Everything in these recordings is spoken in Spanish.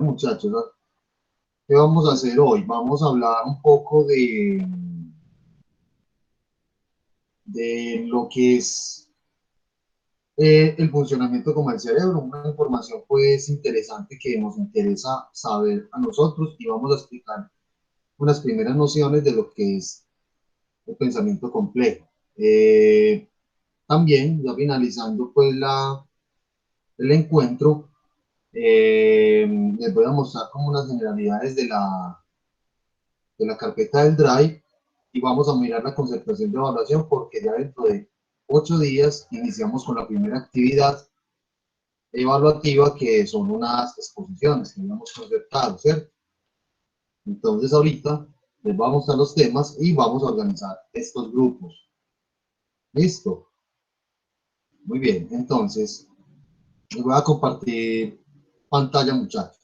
Muchachos, ¿no? ¿Qué vamos a hacer hoy? Vamos a hablar un poco de lo que es el funcionamiento como el cerebro, una información pues interesante que nos interesa saber a nosotros y vamos a explicar unas primeras nociones de lo que es el pensamiento complejo. Eh, También, ya finalizando pues el encuentro, les voy a mostrar como unas generalidades de la carpeta del Drive y vamos a mirar la concertación de evaluación porque ya dentro de 8 días iniciamos con la primera actividad evaluativa que son unas exposiciones que hemos concertado, ¿cierto? Entonces ahorita les vamos a mostrar los temas y vamos a organizar estos grupos. ¿Listo? Muy bien, entonces les voy a compartir pantalla, muchachos.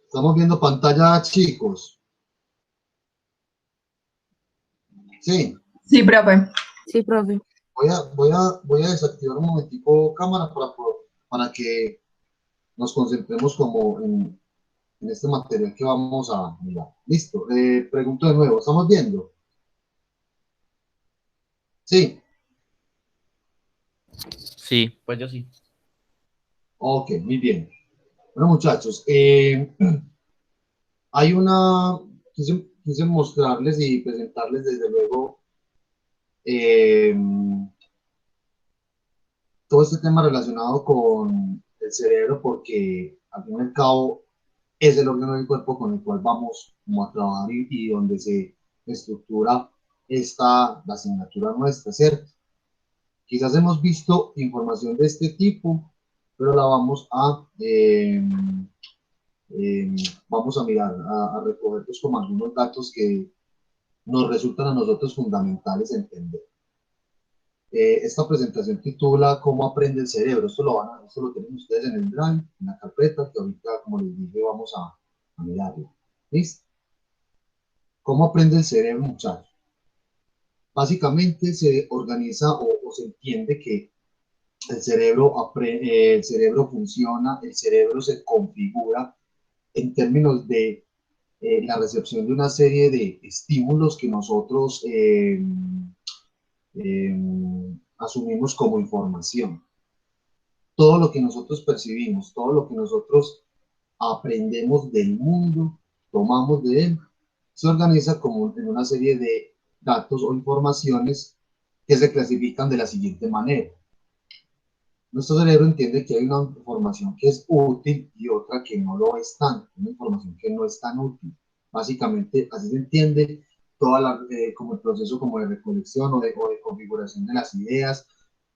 Estamos viendo pantalla, chicos. Sí, Sí, profe. Sí, profe. voy a desactivar un momentico cámara para que nos concentremos como en este material que vamos a mirar. Listo. Pregunto de nuevo, ¿estamos viendo? Sí. Sí, pues yo sí. Ok, muy bien. Bueno, muchachos, hay quise mostrarles y presentarles desde luego eh, todo este tema relacionado con el cerebro porque al fin y al cabo es el órgano del cuerpo con el cual vamos como a trabajar y donde se estructura la asignatura nuestra, ¿cierto? Quizás hemos visto información de este tipo, pero la eh, vamos a mirar, a recoger pues, como algunos datos que nos resultan a nosotros fundamentales entender. Esta presentación titula ¿Cómo aprende el cerebro? Esto lo tienen ustedes en el Drive, en la carpeta, que ahorita, como les dije, vamos a mirarlo. ¿Listo? ¿Cómo aprende el cerebro, muchachos? Básicamente se organiza o se entiende que el cerebro funciona, el cerebro se configura en términos de la recepción de una serie de estímulos que nosotros asumimos como información. Todo lo que nosotros percibimos, todo lo que nosotros aprendemos del mundo, tomamos de él, se organiza como en una serie de datos o informaciones que se clasifican de la siguiente manera. Nuestro cerebro entiende que hay una información que es útil y otra que no lo es tanto, una información que no es tan útil. Básicamente, así se entiende como el proceso como de recolección o de configuración de las ideas,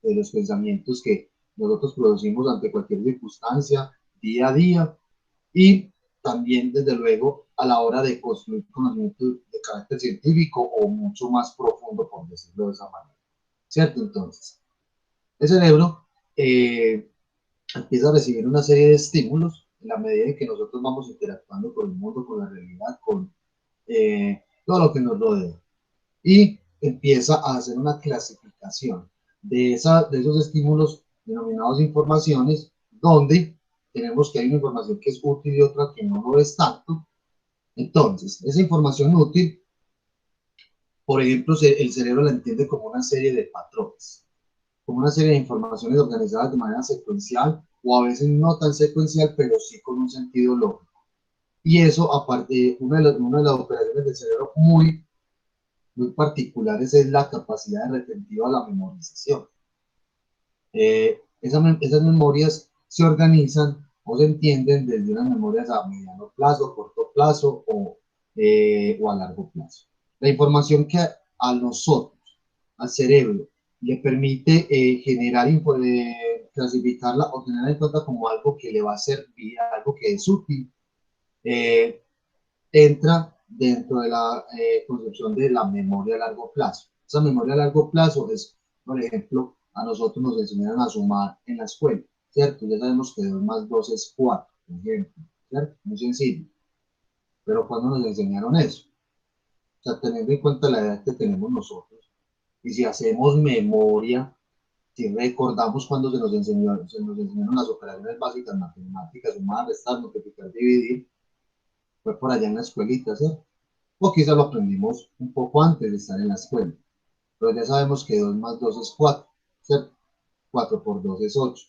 de los pensamientos que nosotros producimos ante cualquier circunstancia, día a día, y también, desde luego, a la hora de construir conocimiento de carácter científico o mucho más profundo, por decirlo de esa manera. ¿Cierto? Entonces, el cerebro eh, empieza a recibir una serie de estímulos en la medida en que nosotros vamos interactuando con el mundo, con la realidad, con todo lo que nos rodea. Y empieza a hacer una clasificación de esos estímulos denominados informaciones, donde tenemos que hay una información que es útil y otra que no lo es tanto. Entonces, esa información útil, por ejemplo, el cerebro la entiende como una serie de patrones, como una serie de informaciones organizadas de manera secuencial o a veces no tan secuencial, pero sí con un sentido lógico. Y eso, aparte, una de las operaciones del cerebro muy particulares es la capacidad de retentiva a la memorización. Esas memorias se organizan o se entienden desde unas memorias a mediano plazo, corto plazo o a largo plazo. La información que a nosotros, al cerebro, le permite generar, clasificarla o tenerla en cuenta como algo que le va a servir, algo que es útil, eh, entra dentro de la concepción de la memoria a largo plazo. Esa memoria a largo plazo es, por ejemplo, a nosotros nos enseñaron a sumar en la escuela, ¿cierto? Ya sabemos que 2 más 2 es 4, por ejemplo, ¿cierto? Muy sencillo. Pero cuando nos enseñaron eso, o sea, teniendo en cuenta la edad que tenemos nosotros, Y si hacemos memoria, si recordamos cuando se nos enseñaron las operaciones básicas matemáticas, sumar, restar, multiplicar, dividir, fue por allá en la escuelita, ¿cierto? O quizá lo aprendimos un poco antes de estar en la escuela. Pero ya sabemos que 2 más 2 es 4, ¿cierto? 4 por 2 es 8.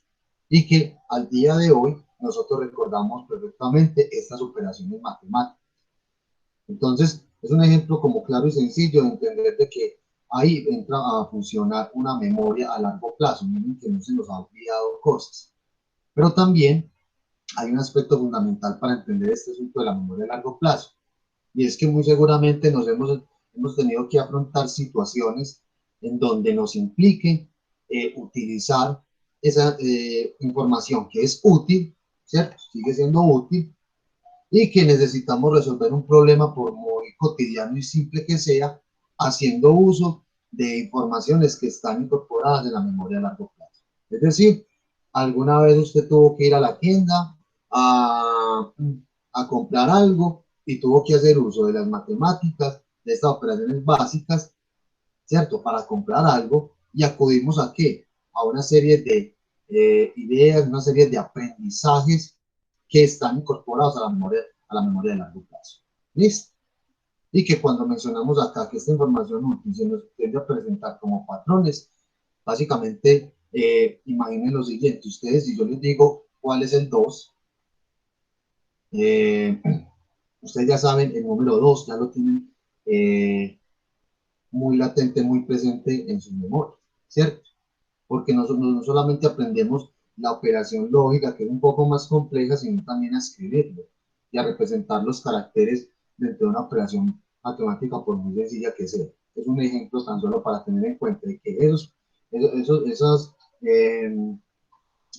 Y que al día de hoy nosotros recordamos perfectamente estas operaciones matemáticas. Entonces, es un ejemplo como claro y sencillo de entender de que ahí entra a funcionar una memoria a largo plazo, miren que no se nos ha olvidado cosas. Pero también hay un aspecto fundamental para entender este asunto de la memoria a largo plazo, y es que muy seguramente hemos tenido que afrontar situaciones en donde nos implique utilizar esa información que es útil, ¿cierto? Sigue siendo útil, y que necesitamos resolver un problema por muy cotidiano y simple que sea, haciendo uso de informaciones que están incorporadas en la memoria a largo plazo. Es decir, alguna vez usted tuvo que ir a la tienda a comprar algo y tuvo que hacer uso de las matemáticas, de estas operaciones básicas, ¿cierto? Para comprar algo, y acudimos a qué? A una serie de ideas, una serie de aprendizajes que están incorporados a la memoria de largo plazo. ¿Listo? Y que cuando mencionamos acá que esta información útil se nos tiende a presentar como patrones, básicamente imaginen lo siguiente: ustedes, si yo les digo cuál es el 2, eh, ustedes ya saben el número 2, ya lo tienen muy latente, muy presente en su memoria, ¿cierto? Porque no solamente aprendemos la operación lógica, que es un poco más compleja, sino también a escribirlo y a representar los caracteres dentro de una operación matemática, por muy sencilla que sea. Es un ejemplo tan solo para tener en cuenta de que esas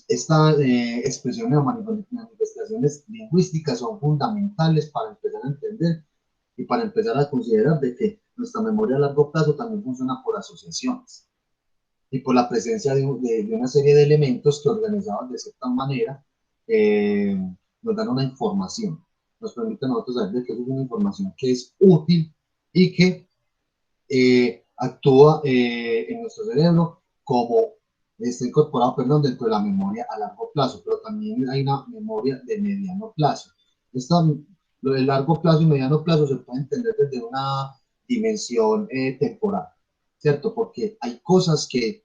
estas expresiones o manifestaciones lingüísticas son fundamentales para empezar a entender y para empezar a considerar de que nuestra memoria a largo plazo también funciona por asociaciones y por la presencia de una serie de elementos que, organizados de cierta manera, eh, nos dan una información, nos permite a nosotros saber de que es una información que es útil y que actúa en nuestro cerebro como está incorporado, perdón, dentro de la memoria a largo plazo, pero también hay una memoria de mediano plazo. Lo de largo plazo y mediano plazo se puede entender desde una dimensión temporal, ¿cierto? Porque hay cosas que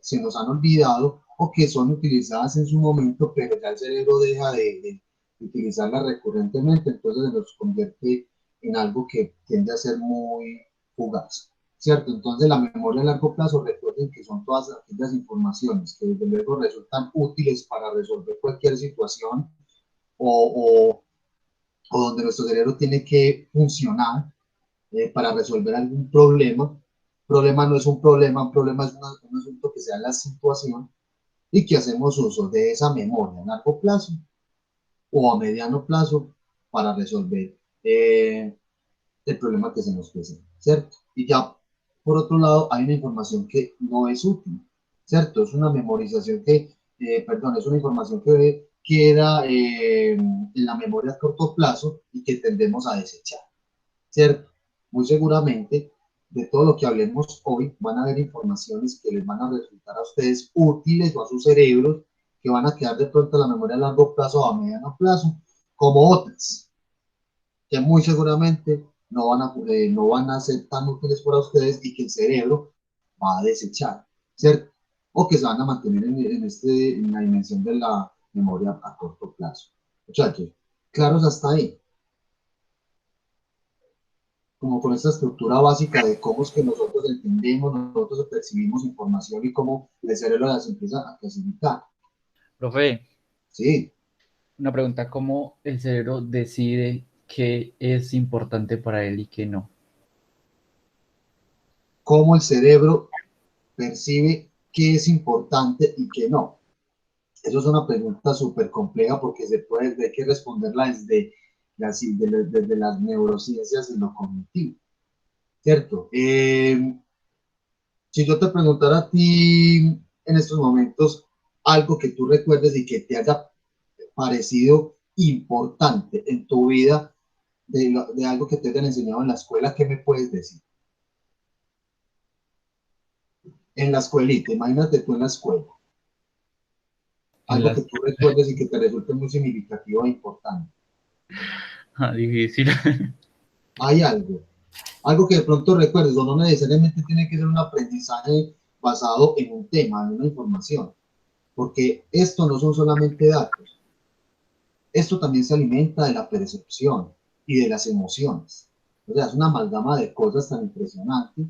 se nos han olvidado o que son utilizadas en su momento, pero ya el cerebro deja de utilizarlas recurrentemente, entonces se nos convierte en algo que tiende a ser muy fugaz, ¿cierto? Entonces la memoria a largo plazo, recuerden que son todas aquellas informaciones que desde luego resultan útiles para resolver cualquier situación o, o, o donde nuestro cerebro tiene que funcionar para resolver algún problema. Problema no es un problema es un asunto que sea la situación, y que hacemos uso de esa memoria a largo plazo o a mediano plazo para resolver el problema que se nos presenta, ¿cierto? Y ya, por otro lado, hay una información que no es útil, ¿cierto? Es una memorización perdón, es una información que queda en la memoria a corto plazo y que tendemos a desechar, ¿cierto? Muy seguramente, de todo lo que hablemos hoy, van a haber informaciones que les van a resultar a ustedes útiles o a sus cerebros, que van a quedar de pronto en la memoria a largo plazo o a mediano plazo, como otras, que muy seguramente no van a ser tan útiles para ustedes y que el cerebro va a desechar, ¿cierto? O que se van a mantener en la dimensión de la memoria a corto plazo. Muchachos, claros hasta ahí, como con esta estructura básica de cómo es que nosotros entendemos, nosotros percibimos información y cómo el cerebro las empieza a clasificar. Profe, Sí, una pregunta, ¿cómo el cerebro decide qué es importante para él y qué no? cómo el cerebro percibe qué es importante y qué no. Eso es una pregunta súper compleja porque hay que responderla desde las neurociencias y lo cognitivo, ¿cierto? Si yo te preguntara a ti en estos momentos algo que tú recuerdes y que te haya parecido importante en tu vida, de algo que te hayan enseñado en la escuela, ¿qué me puedes decir? En la escuelita, imagínate tú en la escuela, En algo las... que tú recuerdes y que te resulte muy significativo e importante. Difícil. Hay algo que de pronto recuerdes, o no necesariamente tiene que ser un aprendizaje basado en un tema, en una información, porque esto no son solamente datos, esto también se alimenta de la percepción y de las emociones. O sea, es una amalgama de cosas tan impresionantes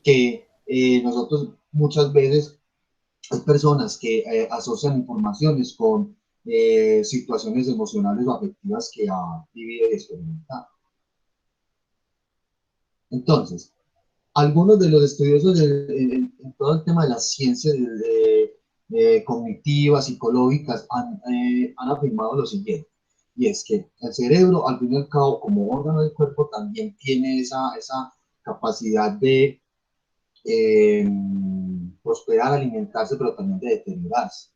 que nosotros muchas veces hay personas que asocian informaciones con situaciones emocionales o afectivas que ha vivido y experimentado. Entonces, algunos de los estudiosos en todo el tema de las ciencias cognitivas, psicológicas, han afirmado lo siguiente, y es que el cerebro, al fin y al cabo, como órgano del cuerpo, también tiene esa capacidad de eh, prosperar, alimentarse, pero también de deteriorarse.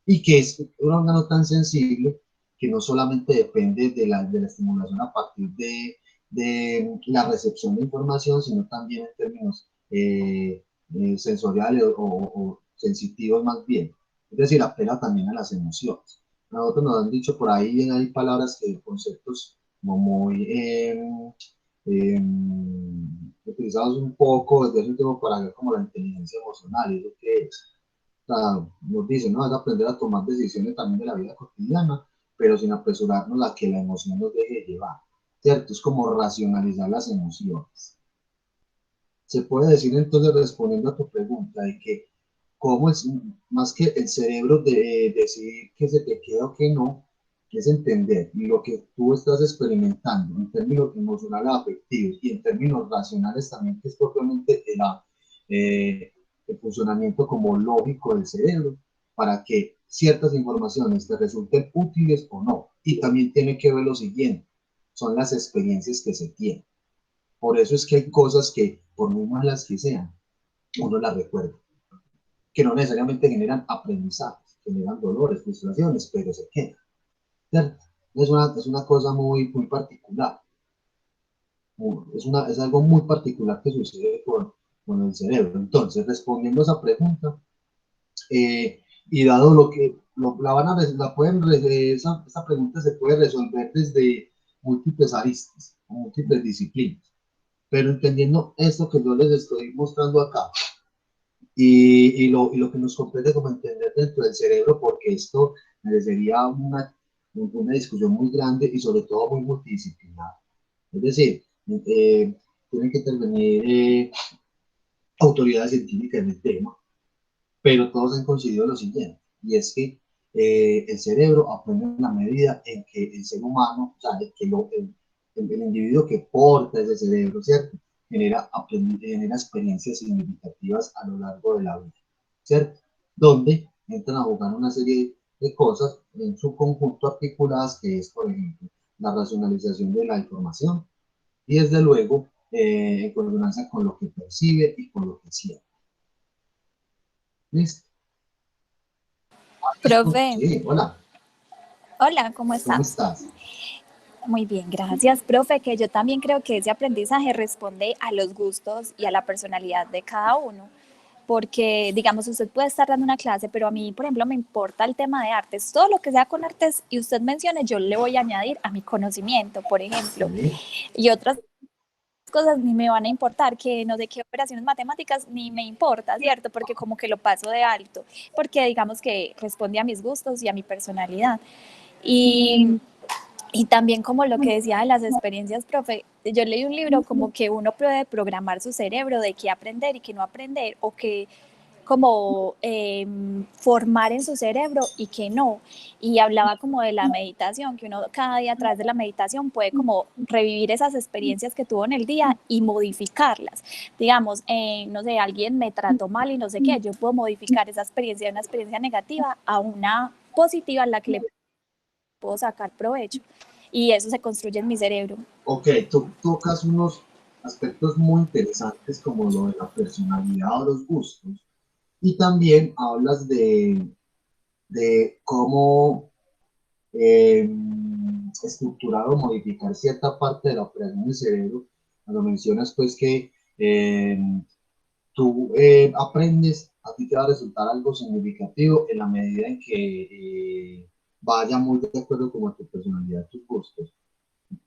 Y que es un órgano tan sensible que no solamente depende de la estimulación a partir de la recepción de información, sino también en términos sensoriales o sensitivos más bien. Es decir, apela también a las emociones. A nosotros nos han dicho por ahí, hay palabras, conceptos como muy utilizados un poco desde hace un tiempo para ver como la inteligencia emocional, y lo que es. O sea, nos dicen, no, es aprender a tomar decisiones también de la vida cotidiana, pero sin apresurarnos a que la emoción nos deje llevar, ¿cierto? Es como racionalizar las emociones. Se puede decir entonces, respondiendo a tu pregunta, de que cómo es, más que el cerebro de decidir que se te queda o que no, es entender lo que tú estás experimentando en términos emocionales, afectivos y en términos racionales también, que es propiamente el funcionamiento como lógico del cerebro, para que ciertas informaciones te resulten útiles o no. Y también tiene que ver lo siguiente, son las experiencias que se tienen. Por eso es que hay cosas que, por muy malas que sean, uno las recuerda, que no necesariamente generan aprendizajes, generan dolores, frustraciones, pero se quedan, ¿cierto? Es una cosa muy particular, es algo muy particular que sucede con el cerebro. Entonces, respondiendo a esa pregunta, y dado lo que la pueden, esa pregunta se puede resolver desde múltiples aristas, múltiples disciplinas, pero entendiendo esto que yo les estoy mostrando acá, y lo que nos compete como entender dentro del cerebro, porque esto merecería una discusión muy grande y sobre todo muy multidisciplinar. Es decir, tienen que intervenir autoridades científicas en el tema, pero todos han coincidido lo siguiente, y es que el cerebro aprende en la medida en que el ser humano, o sea, el individuo que porta ese cerebro, ¿cierto? Genera experiencias significativas a lo largo de la vida, ¿cierto? Donde entran a jugar una serie de cosas en su conjunto articuladas, que es, por ejemplo, la racionalización de la información y, desde luego, en consonancia con lo que percibe y con lo que siente. ¿Listo? Profe, Sí, hola, hola, ¿cómo ¿cómo estás? estás? Muy bien, gracias, profe, que yo también creo que ese aprendizaje responde a los gustos y a la personalidad de cada uno. Porque, digamos, usted puede estar dando una clase, pero a mí, por ejemplo, me importa el tema de artes. Todo lo que sea con artes y usted mencione, yo le voy a añadir a mi conocimiento, por ejemplo. Sí, Y otras cosas ni me van a importar, que no sé qué operaciones matemáticas ni me importa, ¿cierto? Porque como que lo paso de alto, porque digamos que responde a mis gustos y a mi personalidad. Y Y también como lo que decía de las experiencias, profe, yo leí un libro como que uno puede programar su cerebro de qué aprender y qué no aprender, o que como formar en su cerebro y que no. Y hablaba como de la meditación, que uno cada día a través de la meditación puede como revivir esas experiencias que tuvo en el día y modificarlas. Digamos, no sé, alguien me trató mal y no sé qué, yo puedo modificar esa experiencia de una experiencia negativa a una positiva a la que le puedo sacar provecho. Y eso se construye en mi cerebro. ok, tú tocas unos aspectos muy interesantes como lo de la personalidad o los gustos, y también hablas de cómo eh, estructurar o modificar cierta parte de la operación del cerebro. Cuando mencionas pues que tú aprendes, a ti te va a resultar algo significativo en la medida en que vaya muy de acuerdo con tu personalidad, tus gustos.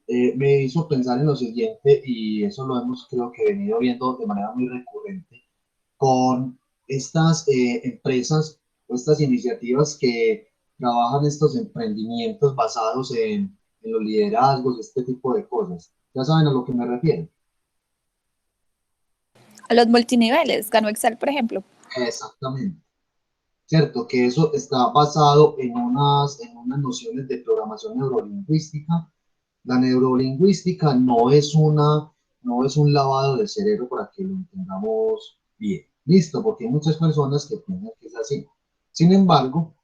Me hizo pensar en lo siguiente, y eso lo hemos creo que venido viendo de manera muy recurrente con estas empresas o estas iniciativas que trabajan estos emprendimientos basados en los liderazgos, este tipo de cosas. Ya saben a lo que me refiero. A los multiniveles, ganó Excel, por ejemplo. Exactamente. Cierto, que eso está basado en unas nociones de programación neurolingüística. La neurolingüística no es un lavado de cerebro para que lo entendamos bien. Listo, porque hay muchas personas que piensan que es así. Sin embargo,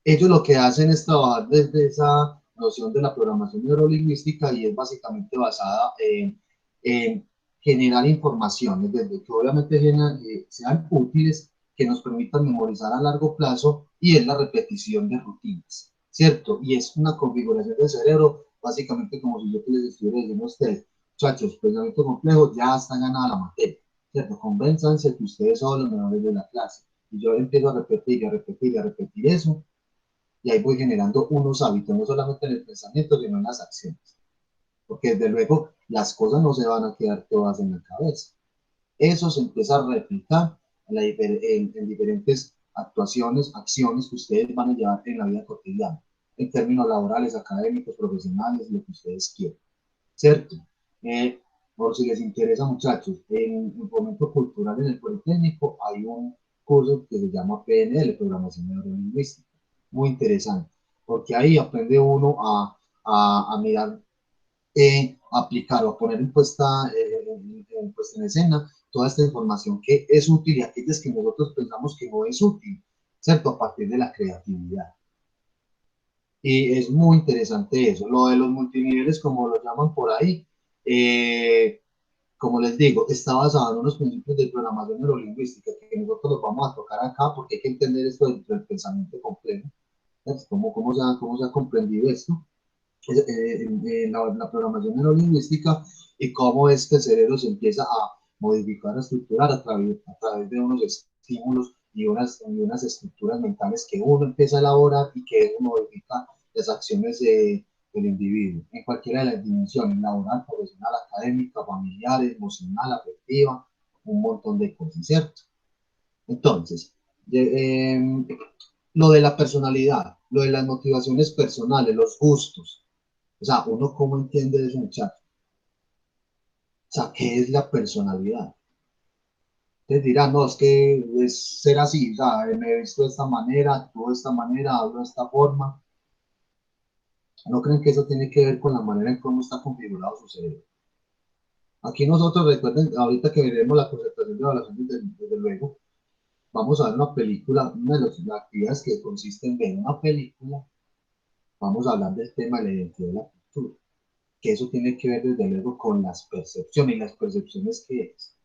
ellos lo que hacen es trabajar desde esa noción de la programación neurolingüística, y es básicamente basada en generar informaciones, desde que obviamente sean útiles, que nos permitan memorizar a largo plazo, y es la repetición de rutinas, ¿cierto? Y es una configuración del cerebro, básicamente como si yo les estuviera diciendo a ustedes, muchachos, pensamiento complejo, ya está ganada la materia, ¿cierto? Convénzanse que ustedes son los mejores de la clase. Y yo empiezo a repetir y a repetir y a repetir eso, y ahí voy generando unos hábitos, no solamente en el pensamiento, sino en las acciones. Porque desde luego las cosas no se van a quedar todas en la cabeza. Eso se empieza a replicar en diferentes actuaciones, acciones que ustedes van a llevar en la vida cotidiana, en términos laborales, académicos, profesionales, lo que ustedes quieran, ¿cierto? Por si les interesa, muchachos, en el Fomento Cultural en el Politécnico hay un curso que se llama PNL, Programación Neurolingüística, muy interesante, porque ahí aprende uno a mirar, aplicar o a poner puesta en escena toda esta información que es útil, y aquellas que nosotros pensamos que no es útil, ¿cierto? A partir de la creatividad. Y es muy interesante eso. Lo de los multiniveles, como lo llaman por ahí, eh, como les digo, está basado en unos principios de programación neurolingüística que nosotros los vamos a tocar acá, porque hay que entender esto del pensamiento complejo, ¿sabes? Cómo se ha comprendido esto, la programación neurolingüística, y cómo es que el cerebro se empieza a modificar, a estructurar a través de unos estímulos y unas estructuras mentales que uno empieza a elaborar, y que eso modifica las acciones del individuo en cualquiera de las dimensiones: laboral, profesional, académica, familiar, emocional, afectiva, un montón de cosas, ¿cierto? Entonces, lo de la personalidad, lo de las motivaciones personales, los gustos, o sea, uno cómo entiende eso, muchacho. O sea, ¿qué es la personalidad? Ustedes dirán, no, es que es ser así, o sea, me he visto de esta manera, actúo de esta manera, hablo de esta forma. ¿No creen que eso tiene que ver con la manera en cómo está configurado su cerebro? Aquí nosotros, recuerden, ahorita que veremos la concentración de evaluación, desde luego, vamos a ver una película. Una de las actividades que consiste en ver una película, vamos a hablar del tema de la identidad de la cultura, que eso tiene que ver desde luego con las percepciones, y las percepciones que es,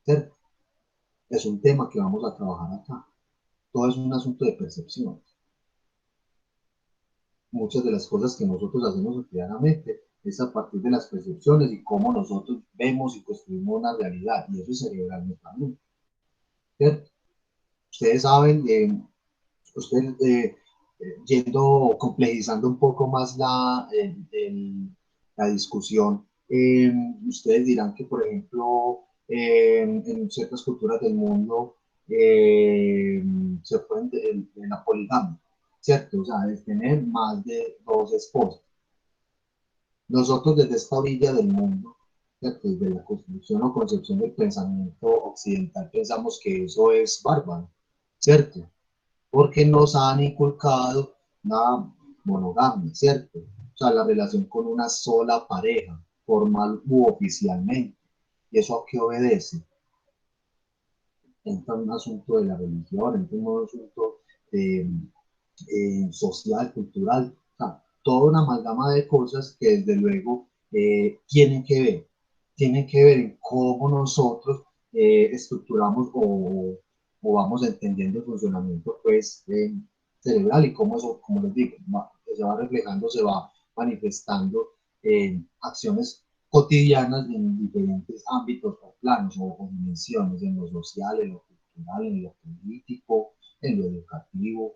¿cierto? Es un tema que vamos a trabajar acá. Todo es un asunto de percepción. Muchas de las cosas que nosotros hacemos cotidianamente es a partir de las percepciones y cómo nosotros vemos y construimos una realidad, y eso es cerebralmente también, ¿cierto? Ustedes saben, ustedes yendo, complejizando un poco más la discusión, ustedes dirán que, por ejemplo, en ciertas culturas del mundo eh, se pueden de la poligamia, ¿cierto? O sea, de tener más de dos esposas. Nosotros desde esta orilla del mundo, ¿cierto? Desde la construcción o concepción del pensamiento occidental, pensamos que eso es bárbaro, ¿cierto? Porque nos han inculcado una monogamia, ¿cierto? O sea, la relación con una sola pareja, formal u oficialmente. ¿Y eso a qué obedece? Entra un asunto de la religión, entra un asunto de, social, cultural, o sea, toda una amalgama de cosas que desde luego tienen que ver en cómo nosotros estructuramos o vamos entendiendo el funcionamiento, pues, cerebral, y cómo eso, como les digo, se va reflejando, se va manifestando en acciones cotidianas en diferentes ámbitos o planos o dimensiones, en lo social, en lo cultural, en lo político, en lo educativo,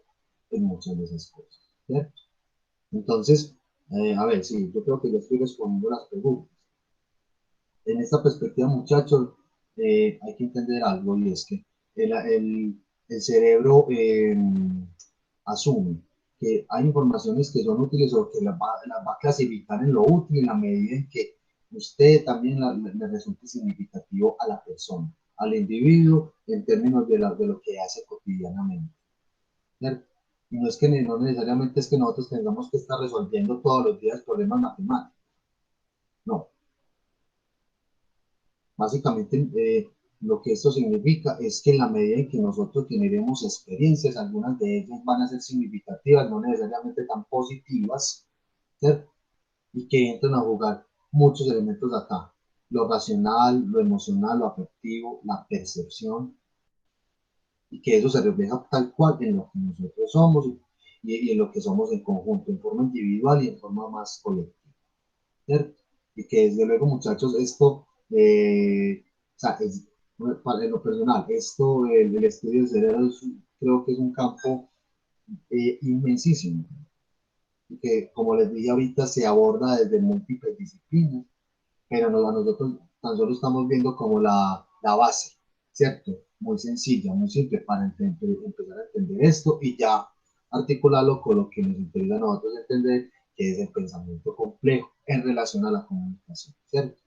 en muchas de esas cosas, ¿cierto? Entonces, a ver, sí, yo creo que ya estoy respondiendo las preguntas. En esta perspectiva, muchachos, hay que entender algo y es que el cerebro asume que hay informaciones que son útiles o que las va a clasificar en lo útil en la medida en que usted también le resulte significativo a la persona, al individuo, en términos de lo que hace cotidianamente, ¿cierto? Y no es que no necesariamente es que nosotros tengamos que estar resolviendo todos los días problemas matemáticos, no. Básicamente, lo que esto significa es que en la medida en que nosotros generemos experiencias, algunas de ellas van a ser significativas, no necesariamente tan positivas, ¿cierto? Y que entran a jugar muchos elementos acá, lo racional, lo emocional, lo afectivo, la percepción, y que eso se refleja tal cual en lo que nosotros somos y en lo que somos en conjunto, en forma individual y en forma más colectiva, ¿cierto? Y que desde luego, muchachos, esto, o sea, en lo personal, esto, el estudio del cerebro, creo que es un campo inmensísimo, y que, como les dije ahorita, se aborda desde múltiples disciplinas, pero a nosotros tan solo estamos viendo como la base, ¿cierto? Muy sencilla, muy simple para empezar a entender esto y ya articularlo con lo que nos interesa a nosotros entender, que es el pensamiento complejo en relación a la comunicación, ¿cierto?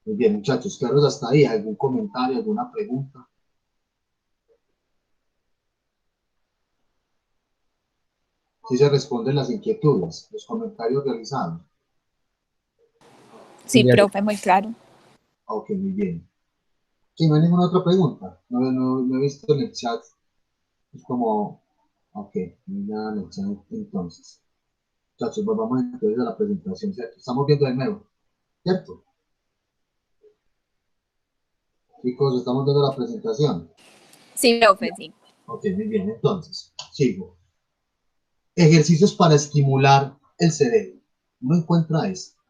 Muy bien, muchachos, claros hasta ahí. ¿Algún comentario, alguna pregunta? Si se responden las inquietudes, los comentarios realizados. Sí, profe, muy claro. Ok, muy bien. Si no hay ninguna otra pregunta, no he visto en el chat. Es como, ok, no hay nada en el chat entonces. Muchachos, volvamos entonces a la presentación, ¿cierto? Estamos viendo de nuevo, ¿cierto? Chicos, estamos viendo la presentación. Sí, profe, sí. Ok, muy bien, entonces, sigo. Ejercicios para estimular el cerebro. Uno encuentra esto.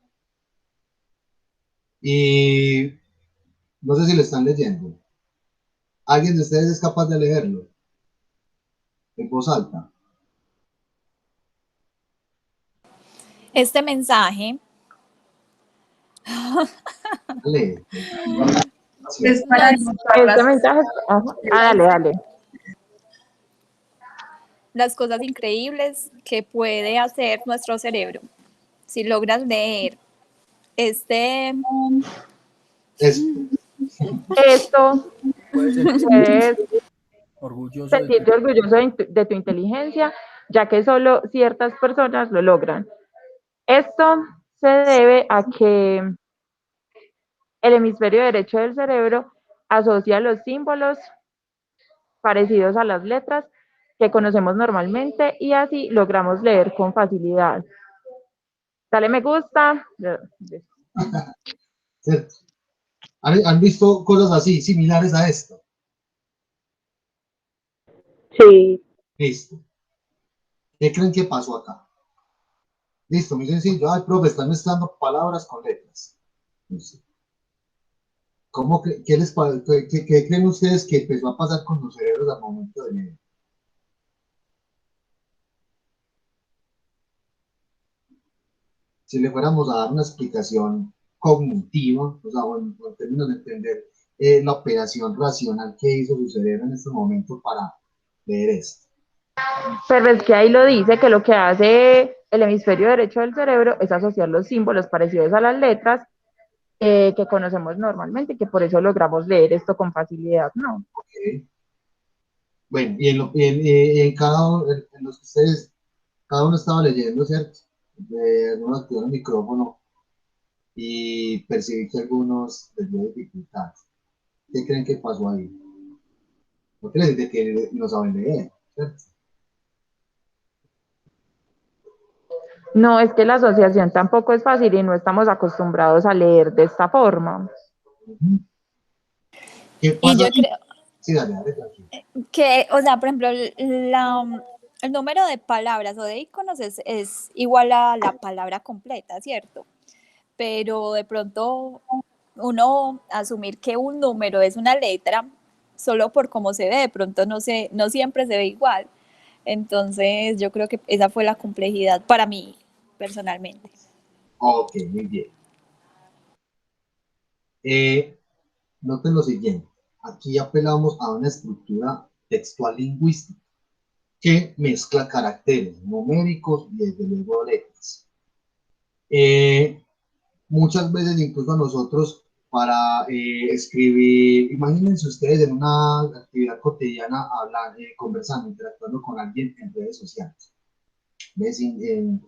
Y no sé si lo están leyendo. ¿Alguien de ustedes es capaz de leerlo en voz alta? Este mensaje Lee. Sí. Es para demostrar Este mensaje, ajá. Dale, dale. las cosas increíbles que puede hacer nuestro cerebro. Si logras leer este, Esto. Esto Puedes es orgulloso de sentirte orgulloso de tu inteligencia, ya que solo ciertas personas lo logran. Esto se debe a que el hemisferio derecho del cerebro asocia los símbolos parecidos a las letras que conocemos normalmente y así logramos leer con facilidad. Dale me gusta. ¿Cierto? ¿Han visto cosas así, similares a esto? Sí. Listo. ¿Qué creen que pasó acá? Listo, muy sencillo. Ay, profe, están mezclando palabras con letras. Listo. ¿Cómo qué les qué creen ustedes que empezó a pasar con los cerebros al momento de leer? Si le fuéramos a dar una explicación cognitiva, o sea, en términos de entender la operación racional que hizo su cerebro en este momento para leer esto. Pero es que ahí lo dice que lo que hace el hemisferio derecho del cerebro es asociar los símbolos parecidos a las letras que conocemos normalmente, que por eso logramos leer esto con facilidad, ¿no? Okay. Bueno, y en cada uno, en los que ustedes, cada uno estaba leyendo, ¿cierto? Algunos activaron el micrófono y percibí que algunos les dio dificultad. ¿Qué creen que pasó ahí? ¿No creen de que no saben leer, ¿cierto? No, es que la asociación tampoco es fácil y no estamos acostumbrados a leer de esta forma. ¿Qué y pasa yo ahí? creo Sí, dale, dale, tranquilo. que, o sea, por ejemplo, el número de palabras o de iconos es igual a la palabra completa, ¿cierto? pero de pronto uno asumir que un número es una letra solo por cómo se ve, de pronto no siempre se ve igual. Entonces yo creo que esa fue la complejidad para mí personalmente. Ok, muy bien. Noten lo siguiente, aquí apelamos a una estructura textual lingüística que mezcla caracteres numéricos y desde luego letras. Muchas veces incluso a nosotros para escribir, imagínense ustedes en una actividad cotidiana conversando, interactuando con alguien en redes sociales, en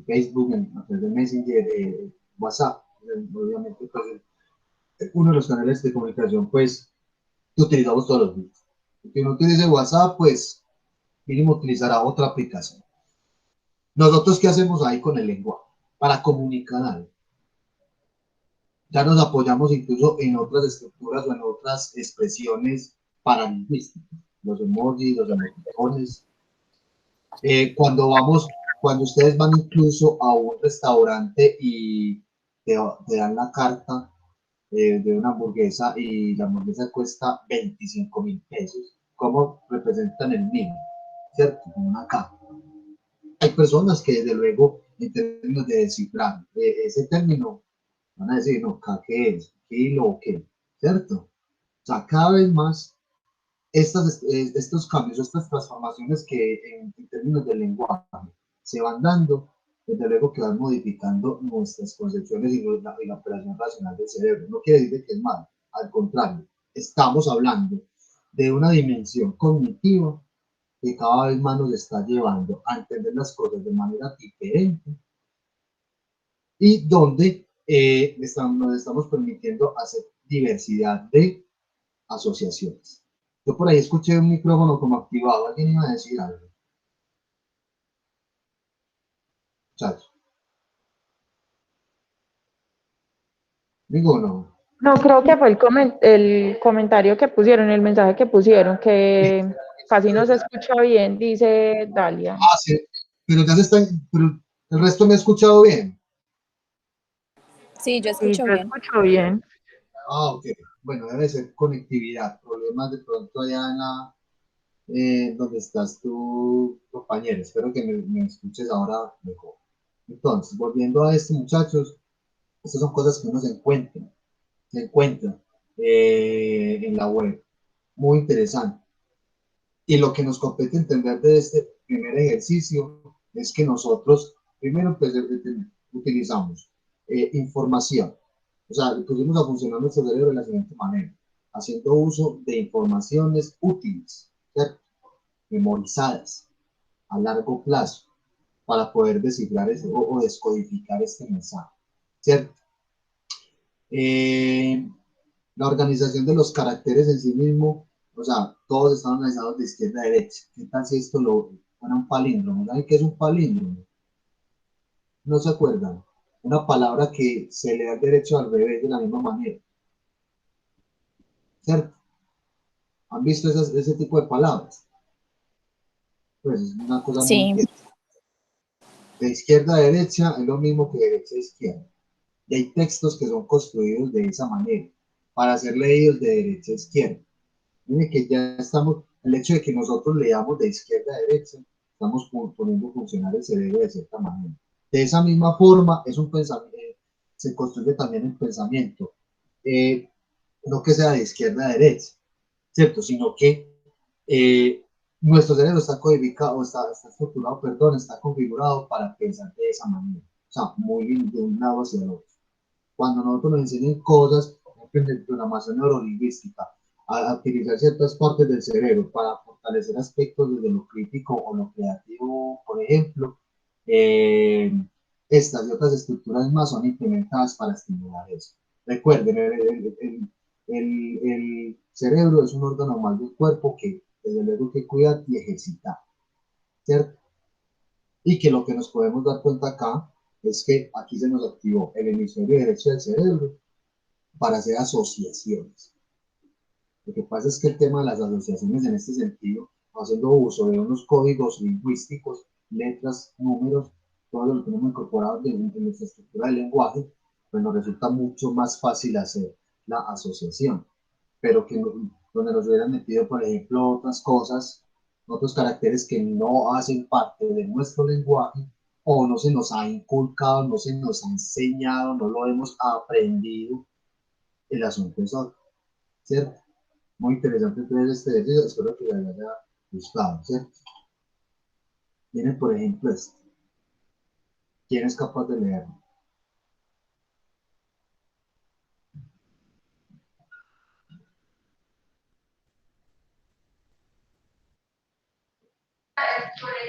Facebook, a través de Messenger, WhatsApp, obviamente pues, uno de los canales de comunicación pues que utilizamos todos los días. Si uno utiliza WhatsApp, pues mínimo utilizará otra aplicación. Nosotros, ¿qué hacemos ahí con el lenguaje? Para comunicar algo. Ya nos apoyamos incluso en otras estructuras o en otras expresiones paralingüísticas, los emojis, los emoticones. Cuando ustedes van incluso a un restaurante y te dan la carta de una hamburguesa y la hamburguesa cuesta 25.000 pesos, ¿cómo representan el mismo? ¿Cierto? Como una K. Hay personas que desde luego en términos de descifrar ese término van a decir, no, K qué es, kilo o qué, ¿cierto? O sea, cada vez más estos cambios, estas transformaciones que en términos de lenguaje se van dando, desde luego que van modificando nuestras concepciones y la operación racional del cerebro. No quiere decir que es malo, al contrario, estamos hablando de una dimensión cognitiva que cada vez más nos está llevando a entender las cosas de manera diferente y donde nos estamos permitiendo hacer diversidad de asociaciones. Yo por ahí escuché un micrófono como activado, alguien iba a decir algo. Chacho. Digo, no. No, creo que fue el comentario que pusieron, el mensaje que pusieron, que casi no se escucha bien, dice Dalia. Ah, sí, pero pero el resto me ha escuchado bien. Sí, yo Sí, escucho yo bien. escucho bien. Ah, ok. Bueno, debe ser conectividad, problemas de pronto allá en donde estás tú, compañero. Espero que me escuches ahora mejor. Entonces, volviendo a esto, muchachos, estas son cosas que uno se encuentra en la web. Muy interesante. Y lo que nos compete entender de este primer ejercicio es que nosotros, primero, pues, utilizamos información. O sea, pusimos a funcionar nuestro cerebro de la siguiente manera, haciendo uso de informaciones útiles, ¿cierto? Memorizadas a largo plazo para poder descifrar o descodificar este mensaje, ¿cierto? Eh, la organización de los caracteres en sí mismo, o sea, todos están organizados de izquierda a derecha. ¿Qué tal si esto fuera un palíndromo? ¿Saben qué es un palíndromo? ¿No se acuerdan? Una palabra que se le da derecho al revés de la misma manera, ¿cierto? ¿Han visto ese tipo de palabras? Pues es una cosa muy Sí. interesante. De izquierda a derecha es lo mismo que de derecha a izquierda. Y hay textos que son construidos de esa manera, para ser leídos de derecha a izquierda. Miren que ya estamos, el hecho de que nosotros leamos de izquierda a derecha, estamos poniendo a funcionar el cerebro de cierta manera. De esa misma forma, es un pensamiento, se construye también el pensamiento, no que sea de izquierda a derecha, ¿cierto? Sino que nuestro cerebro está codificado, está estructurado, perdón, está configurado para pensar de esa manera. O sea, muy bien de un lado hacia el otro. Cuando nosotros nos enseñan cosas, de programación neurolingüística, a utilizar ciertas partes del cerebro para fortalecer aspectos desde lo crítico o lo creativo, por ejemplo, estas y otras estructuras más son implementadas para estimular eso. Recuerden, el cerebro es un órgano más del cuerpo que desde luego que cuidar y ejercitar, ¿cierto? Y que lo que nos podemos dar cuenta acá es que aquí se nos activó el hemisferio derecho del cerebro para hacer asociaciones. Lo que pasa es que el tema de las asociaciones en este sentido, haciendo uso de unos códigos lingüísticos, letras, números, todo lo que tenemos incorporado en nuestra estructura del lenguaje, pues nos resulta mucho más fácil hacer la asociación, pero que donde nos hubieran metido, por ejemplo, otras cosas, otros caracteres que no hacen parte de nuestro lenguaje, o no se nos ha inculcado, no se nos ha enseñado, no lo hemos aprendido, el asunto es otro, ¿cierto? Muy interesante entonces este ejercicio, espero que les haya gustado, ¿cierto? Miren, por ejemplo, este. ¿Quién es capaz de leerlo?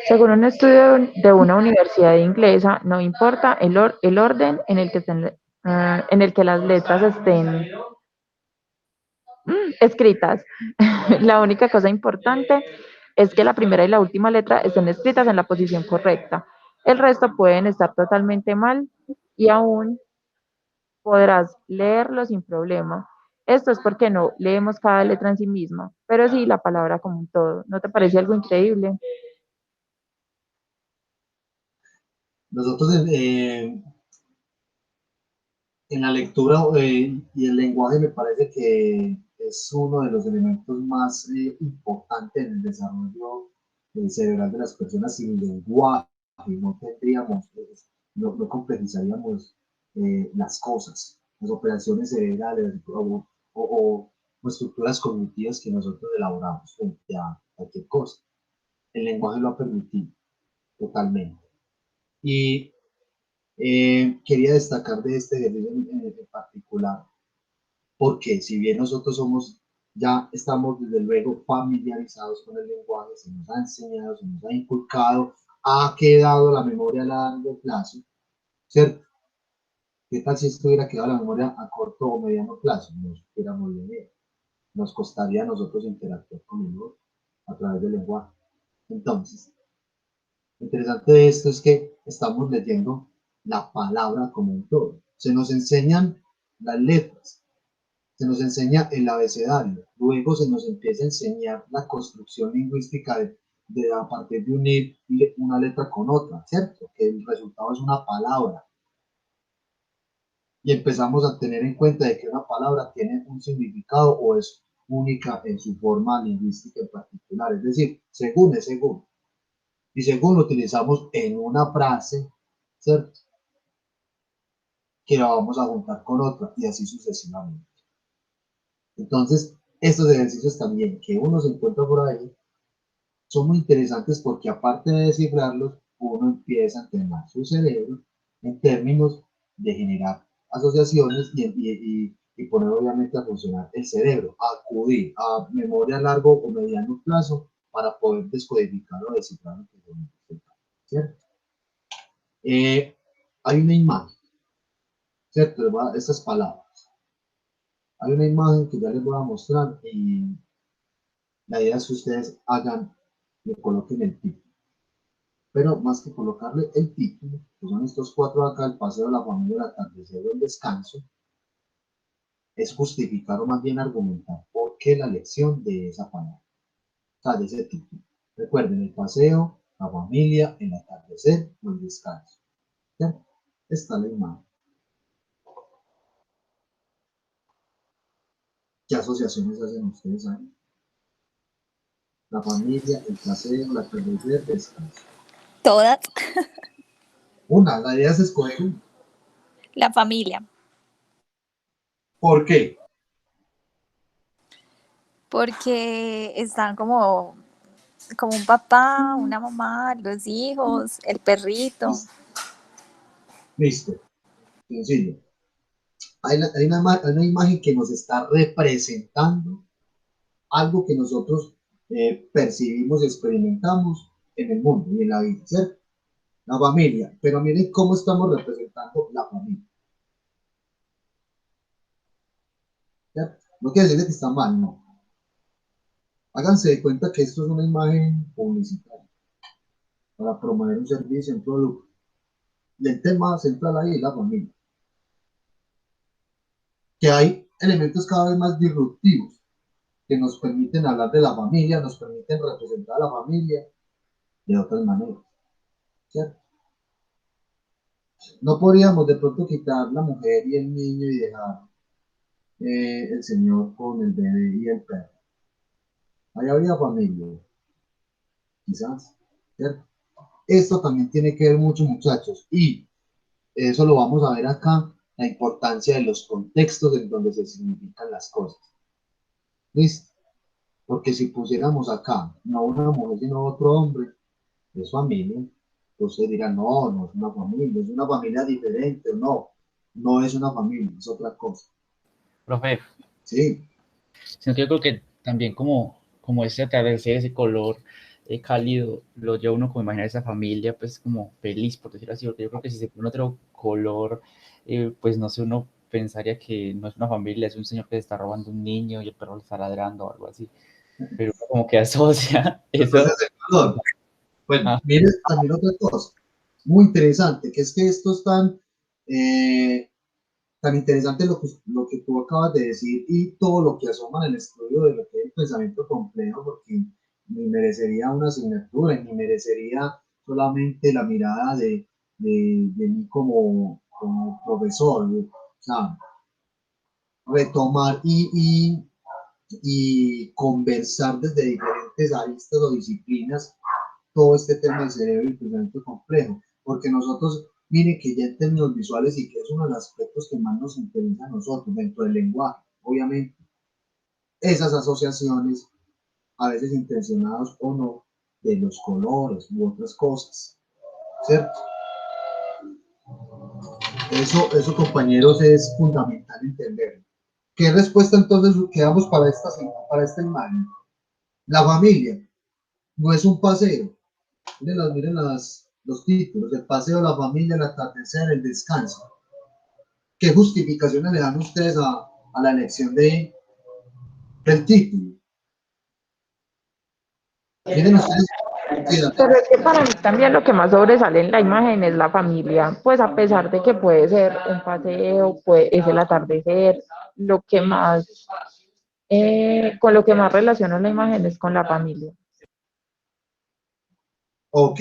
Según un estudio de una universidad inglesa, no importa el orden en el que las letras estén escritas. La única cosa importante es que la primera y la última letra estén escritas en la posición correcta. El resto pueden estar totalmente mal y aún podrás leerlo sin problema. Esto es porque no leemos cada letra en sí misma, pero sí la palabra como un todo. ¿No te parece algo increíble? Nosotros en la lectura y el lenguaje me parece que es uno de los elementos más importantes en el desarrollo cerebral de las personas. Sin lenguaje no tendríamos, no complejizaríamos las cosas, las operaciones cerebrales o estructuras cognitivas que nosotros elaboramos frente a cualquier cosa. El lenguaje lo ha permitido totalmente. Y quería destacar de este ejercicio en particular, porque si bien nosotros ya estamos desde luego familiarizados con el lenguaje, se nos ha enseñado, se nos ha inculcado, ha quedado la memoria a largo plazo, ¿cierto? ¿Qué tal si esto hubiera quedado la memoria a corto o mediano plazo? No supiéramos leer, nos costaría a nosotros interactuar con el otro a través del lenguaje. Entonces, lo interesante de esto es que estamos leyendo la palabra como un todo. Se nos enseñan las letras, se nos enseña el abecedario, luego se nos empieza a enseñar la construcción lingüística de a partir de unir una letra con otra, ¿cierto? Que el resultado es una palabra. Y empezamos a tener en cuenta de que una palabra tiene un significado o es única en su forma lingüística en particular. Es decir, según es según. Y según lo utilizamos en una frase, ¿cierto? Que la vamos a juntar con otra y así sucesivamente. Entonces, estos ejercicios también que uno se encuentra por ahí son muy interesantes porque aparte de descifrarlos, uno empieza a entrenar su cerebro en términos de generar asociaciones y poner obviamente a funcionar el cerebro, acudir a memoria a largo o mediano plazo para poder descodificar o descifrar lo que se ¿cierto? Hay una imagen, ¿cierto? Estas palabras. Hay una imagen que ya les voy a mostrar y la idea es que ustedes le coloquen el título. Pero más que colocarle el título, que son estos cuatro acá, el paseo, la familia, el atardecer o el descanso, es justificar o más bien argumentar por qué la elección de esa palabra, o sea, de ese título. Recuerden, el paseo, la familia, el atardecer o el descanso. ¿Ya? Está la imagen. ¿Qué asociaciones hacen ustedes ahí? La familia, el paseo, el atardecer, el descanso. Todas. La idea es escoger una. La familia. ¿Por qué? Porque están como un papá, una mamá, los hijos, el perrito. Listo. Sencillo. Hay una imagen que nos está representando algo que nosotros percibimos y experimentamos en el mundo y en la vida, ¿cierto? La familia. Pero miren cómo estamos representando la familia. ¿Cierto? No quiere decir que está mal, no. Háganse de cuenta que esto es una imagen publicitaria para promover un servicio, un producto. Y el tema central ahí es la familia. Que hay elementos cada vez más disruptivos que nos permiten hablar de la familia, nos permiten representar a la familia de otras maneras, ¿cierto? No podríamos de pronto quitar la mujer y el niño y dejar el señor con el bebé y el perro. Ahí habría familia, quizás, ¿cierto? Esto también tiene que ver mucho, muchachos, y eso lo vamos a ver acá, la importancia de los contextos en donde se significan las cosas. ¿Listo? Porque si pusiéramos acá, no una mujer, sino otro hombre, es familia. Entonces dirán, no, no es una familia diferente, no, no es una familia, es otra cosa. Profe, Sí, sino que yo creo que también como ese atardecer, ese color cálido, lo lleva uno como a imaginar esa familia, pues como feliz, por decirlo así, porque yo creo que si se pone otro color, pues no sé, uno pensaría que no es una familia, es un señor que se está robando un niño y el perro le está ladrando o algo así, pero uno como que asocia eso. entonces el valor. Bueno, Ah, miren también otra cosa, muy interesante, que es que esto es tan interesante lo que tú acabas de decir y todo lo que asoma en el estudio de lo que es el pensamiento complejo, porque ni merecería una asignatura, ni merecería solamente la mirada de mí como profesor, o sea, retomar y conversar desde diferentes aristas o disciplinas todo este tema del cerebro y el pensamiento complejo, porque nosotros, miren que ya en términos visuales y que es uno de los aspectos que más nos interesa a nosotros dentro del lenguaje, obviamente, esas asociaciones, a veces intencionadas o no, de los colores u otras cosas, ¿cierto? Eso compañeros, es fundamental entender. ¿Qué respuesta entonces quedamos para esta imagen? La familia no es un paseo. Miren los títulos, el paseo, la familia, el atardecer, el descanso. ¿Qué justificaciones le dan ustedes a la elección del título? Miren ustedes, Pero es que para mí también lo que más sobresale en la imagen es la familia, pues a pesar de que puede ser un paseo, es el atardecer, lo que más, con lo que más relaciono la imagen es con la familia. ok,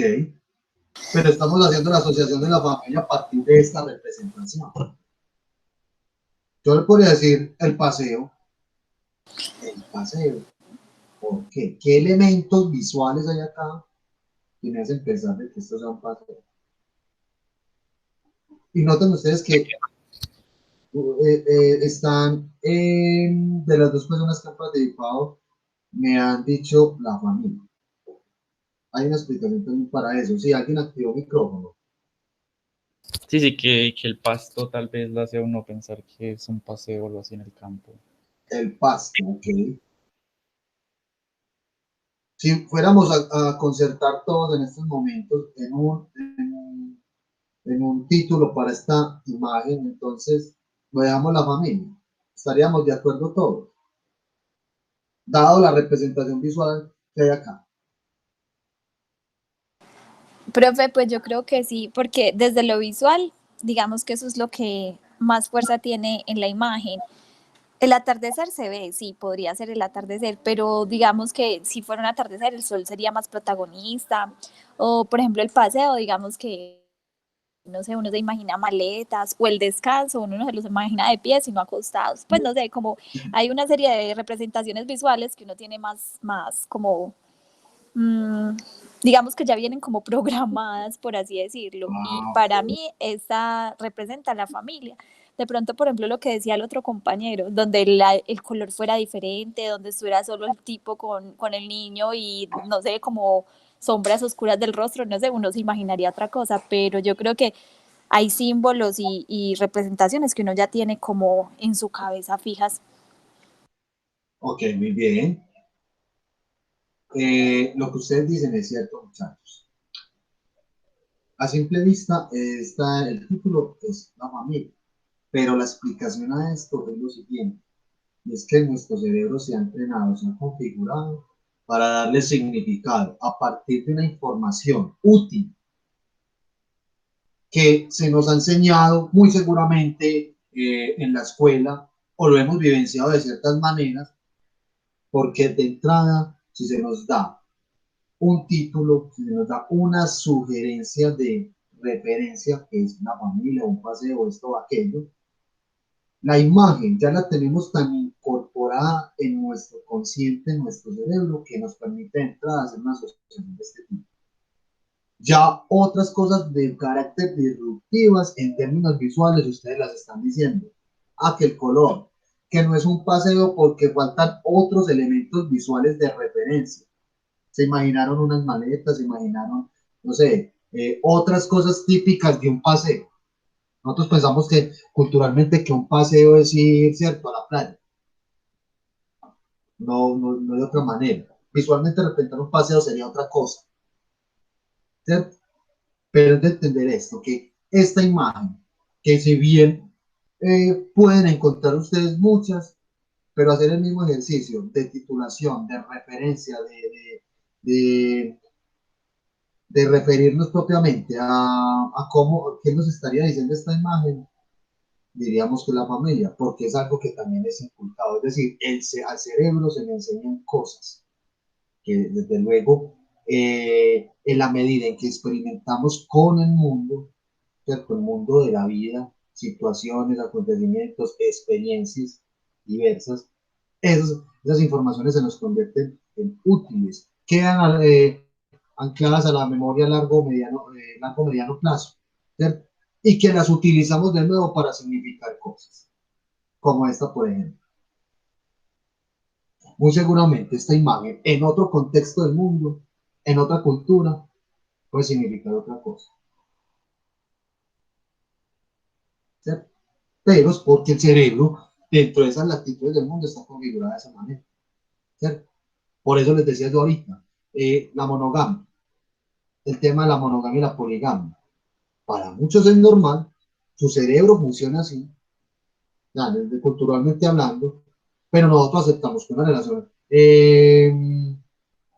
pero estamos haciendo la asociación de la familia a partir de esta representación. Yo le podría decir el paseo, ¿por qué? ¿Qué elementos visuales hay acá que me hacen pensar de que esto sea un paseo? Y noten ustedes que están de las dos personas que han participado, me han dicho la familia. Hay una explicación también para eso. Si alguien activó micrófono, sí, sí, que el pasto tal vez lo hace a uno pensar que es un paseo o algo así en el campo. el pasto, ok. Si fuéramos a concertar todos en estos momentos en un título para esta imagen, entonces lo dejamos la familia. Estaríamos de acuerdo todos, dado la representación visual que hay acá. Profe, pues yo creo que sí, porque desde lo visual, digamos que eso es lo que más fuerza tiene en la imagen. El atardecer se ve, sí, podría ser el atardecer, pero digamos que si fuera un atardecer, el sol sería más protagonista. O, por ejemplo, el paseo, digamos que, no sé, uno se imagina maletas, o el descanso, uno no se los imagina de pie, sino acostados. Pues no sé, como hay una serie de representaciones visuales que uno tiene más como mmm, digamos que ya vienen como programadas, por así decirlo. Y Ah, para ok. mí esta representa a la familia. De pronto, por ejemplo, lo que decía el otro compañero, donde el color fuera diferente, donde estuviera solo el tipo con el niño y no sé, como sombras oscuras del rostro, no sé, uno se imaginaría otra cosa, pero yo creo que hay símbolos y representaciones que uno ya tiene como en su cabeza fijas. Ok, muy bien. Lo que ustedes dicen es cierto, muchachos. A simple vista, el título es la familia, pero la explicación a esto es lo siguiente, y es que nuestro cerebro se ha entrenado, se ha configurado para darle significado a partir de una información útil que se nos ha enseñado muy seguramente en la escuela o lo hemos vivenciado de ciertas maneras, porque de entrada, si se nos da un título, si se nos da una sugerencia de referencia, que es una familia, un paseo, esto o aquello, la imagen ya la tenemos tan incorporada en nuestro consciente, en nuestro cerebro, que nos permite entrar a hacer una asociación de este tipo. Ya otras cosas de carácter disruptivas en términos visuales, ustedes las están diciendo. Ah, que el color, que no es un paseo porque faltan otros elementos visuales de referencia. Se imaginaron unas maletas, se imaginaron, no sé, otras cosas típicas de un paseo. Nosotros pensamos que culturalmente que un paseo es ir, ¿cierto?, a la playa. No, no, no de otra manera. Visualmente representar un paseo sería otra cosa, ¿cierto? Pero es de entender esto, que esta imagen, que si bien pueden encontrar ustedes muchas, pero hacer el mismo ejercicio de titulación, de referencia, de, de referirnos propiamente a cómo, qué nos estaría diciendo esta imagen, diríamos que la familia, porque es algo que también es inculcado, es decir, al cerebro se le enseñan cosas que desde luego, en la medida en que experimentamos con el mundo, ¿cierto? El mundo de la vida, situaciones, acontecimientos, experiencias diversas, esas informaciones se nos convierten en útiles, quedan ancladas a la memoria a largo mediano plazo, ¿cierto? Y que las utilizamos de nuevo para significar cosas, como esta, por ejemplo. Muy seguramente esta imagen en otro contexto del mundo, en otra cultura, puede significar otra cosa, ¿cierto? Pero es porque el cerebro, dentro de esas latitudes del mundo, está configurado de esa manera, ¿cierto? Por eso les decía yo ahorita, la monogamia, el tema de la monogamia y la poligamia. Para muchos es normal, su cerebro funciona así, ya, culturalmente hablando, pero nosotros aceptamos que una relación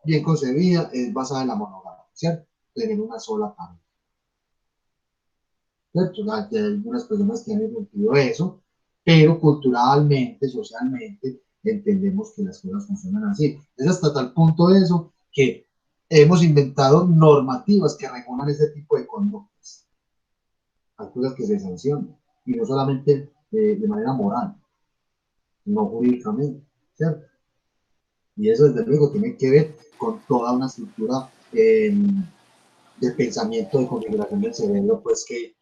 bien concebida es basada en la monogamia, ¿cierto? Tener una sola pareja, ¿cierto? Ya hay algunas personas que han entendido eso, pero culturalmente, socialmente, entendemos que las cosas funcionan así. Es hasta tal punto eso que hemos inventado normativas que regulan ese tipo de conductas. Hay cosas que se sancionan, y no solamente de manera moral, no jurídicamente, ¿cierto? Y eso desde luego tiene que ver con toda una estructura de pensamiento, de configuración del cerebro, pues que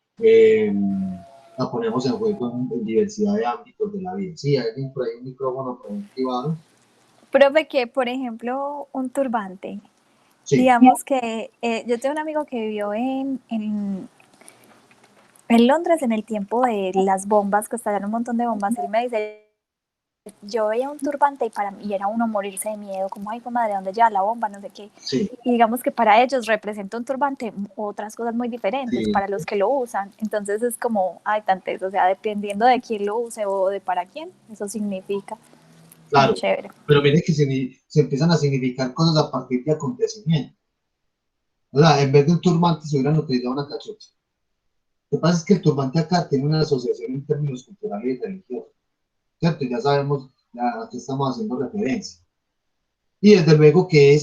la ponemos en juego en diversidad de ámbitos de la vida. Sí, hay por ahí un micrófono por ahí privado. Profe, que por ejemplo un turbante, Sí. digamos que yo tengo un amigo que vivió en Londres en el tiempo de las bombas, que estallaron un montón de bombas. Él me dice, yo veía un turbante y era uno morirse de miedo, como, ay, madre, ¿dónde lleva la bomba? No sé qué. Sí. Y digamos que para ellos representa un turbante otras cosas muy diferentes, Sí. para los que lo usan. Entonces es como, ay, tantes, o sea, dependiendo de quién lo use o de para quién, eso significa. Claro, muy chévere. pero mire que se empiezan a significar cosas a partir de acontecimientos. O sea, en vez de un turbante se hubieran utilizado una cachucha. Lo que pasa es que el turbante acá tiene una asociación en términos culturales y religiosos, ¿cierto? Ya sabemos a qué estamos haciendo referencia. Y desde luego que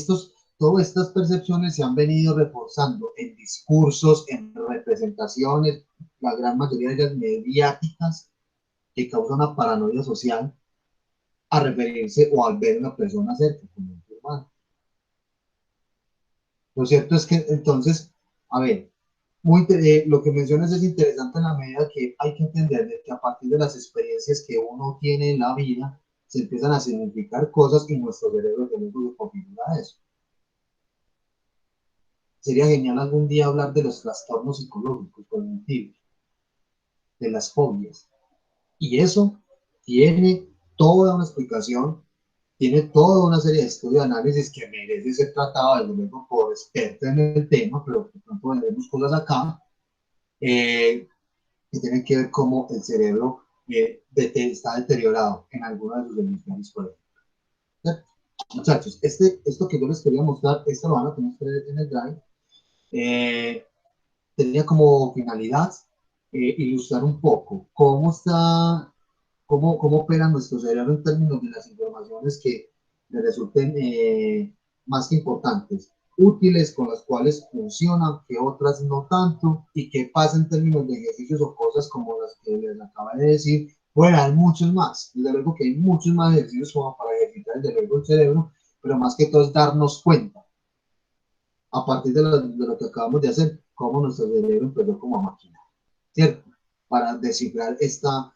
todas estas percepciones se han venido reforzando en discursos, en representaciones, la gran mayoría de ellas mediáticas, que causan una paranoia social a referirse o al ver a una persona cerca, como un humano. Lo cierto es que entonces, a ver, lo que mencionas es interesante en la medida que hay que entender que a partir de las experiencias que uno tiene en la vida, se empiezan a significar cosas y nuestro cerebro de luego se configura eso. Sería genial algún día hablar de los trastornos psicológicos cognitivos, de las fobias. Y eso tiene toda una explicación, tiene toda una serie de estudios de análisis que merece ser tratado desde luego por expertos en el tema, pero por tanto vendremos cosas acá que tienen que ver cómo el cerebro está deteriorado en alguno de sus hemisferios, por ejemplo. ¿Cierto? Muchachos, esto que yo les quería mostrar, esto lo van a tener ustedes en el drive. Tenía como finalidad ilustrar un poco cómo opera nuestro cerebro en términos de las informaciones que le resulten más que importantes. útiles, con las cuales funcionan, que otras no tanto, y qué pasa en términos de ejercicios o cosas como las que les acaba de decir. Bueno, hay muchos más, desde luego que hay muchos más ejercicios como para ejercitar desde luego el cerebro, pero más que todo es darnos cuenta, a partir de lo que acabamos de hacer, cómo nuestro cerebro empezó como a maquinar, ¿cierto? Para descifrar esta,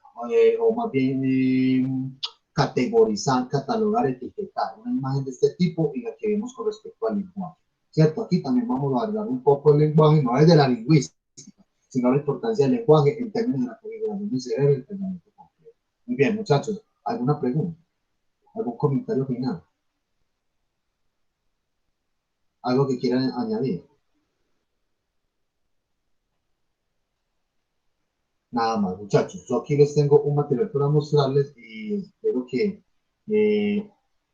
o más bien categorizar, catalogar, etiquetar una imagen de este tipo y la que vemos con respecto al lenguaje, ¿cierto? Aquí también vamos a hablar un poco del lenguaje, no desde la lingüística, sino la importancia del lenguaje en términos de la configuración del cerebro y el pensamiento completo. Muy bien, muchachos, ¿alguna pregunta? ¿Algún comentario final? ¿Algo que quieran añadir? Nada más, muchachos. Yo aquí les tengo un material para mostrarles y espero que les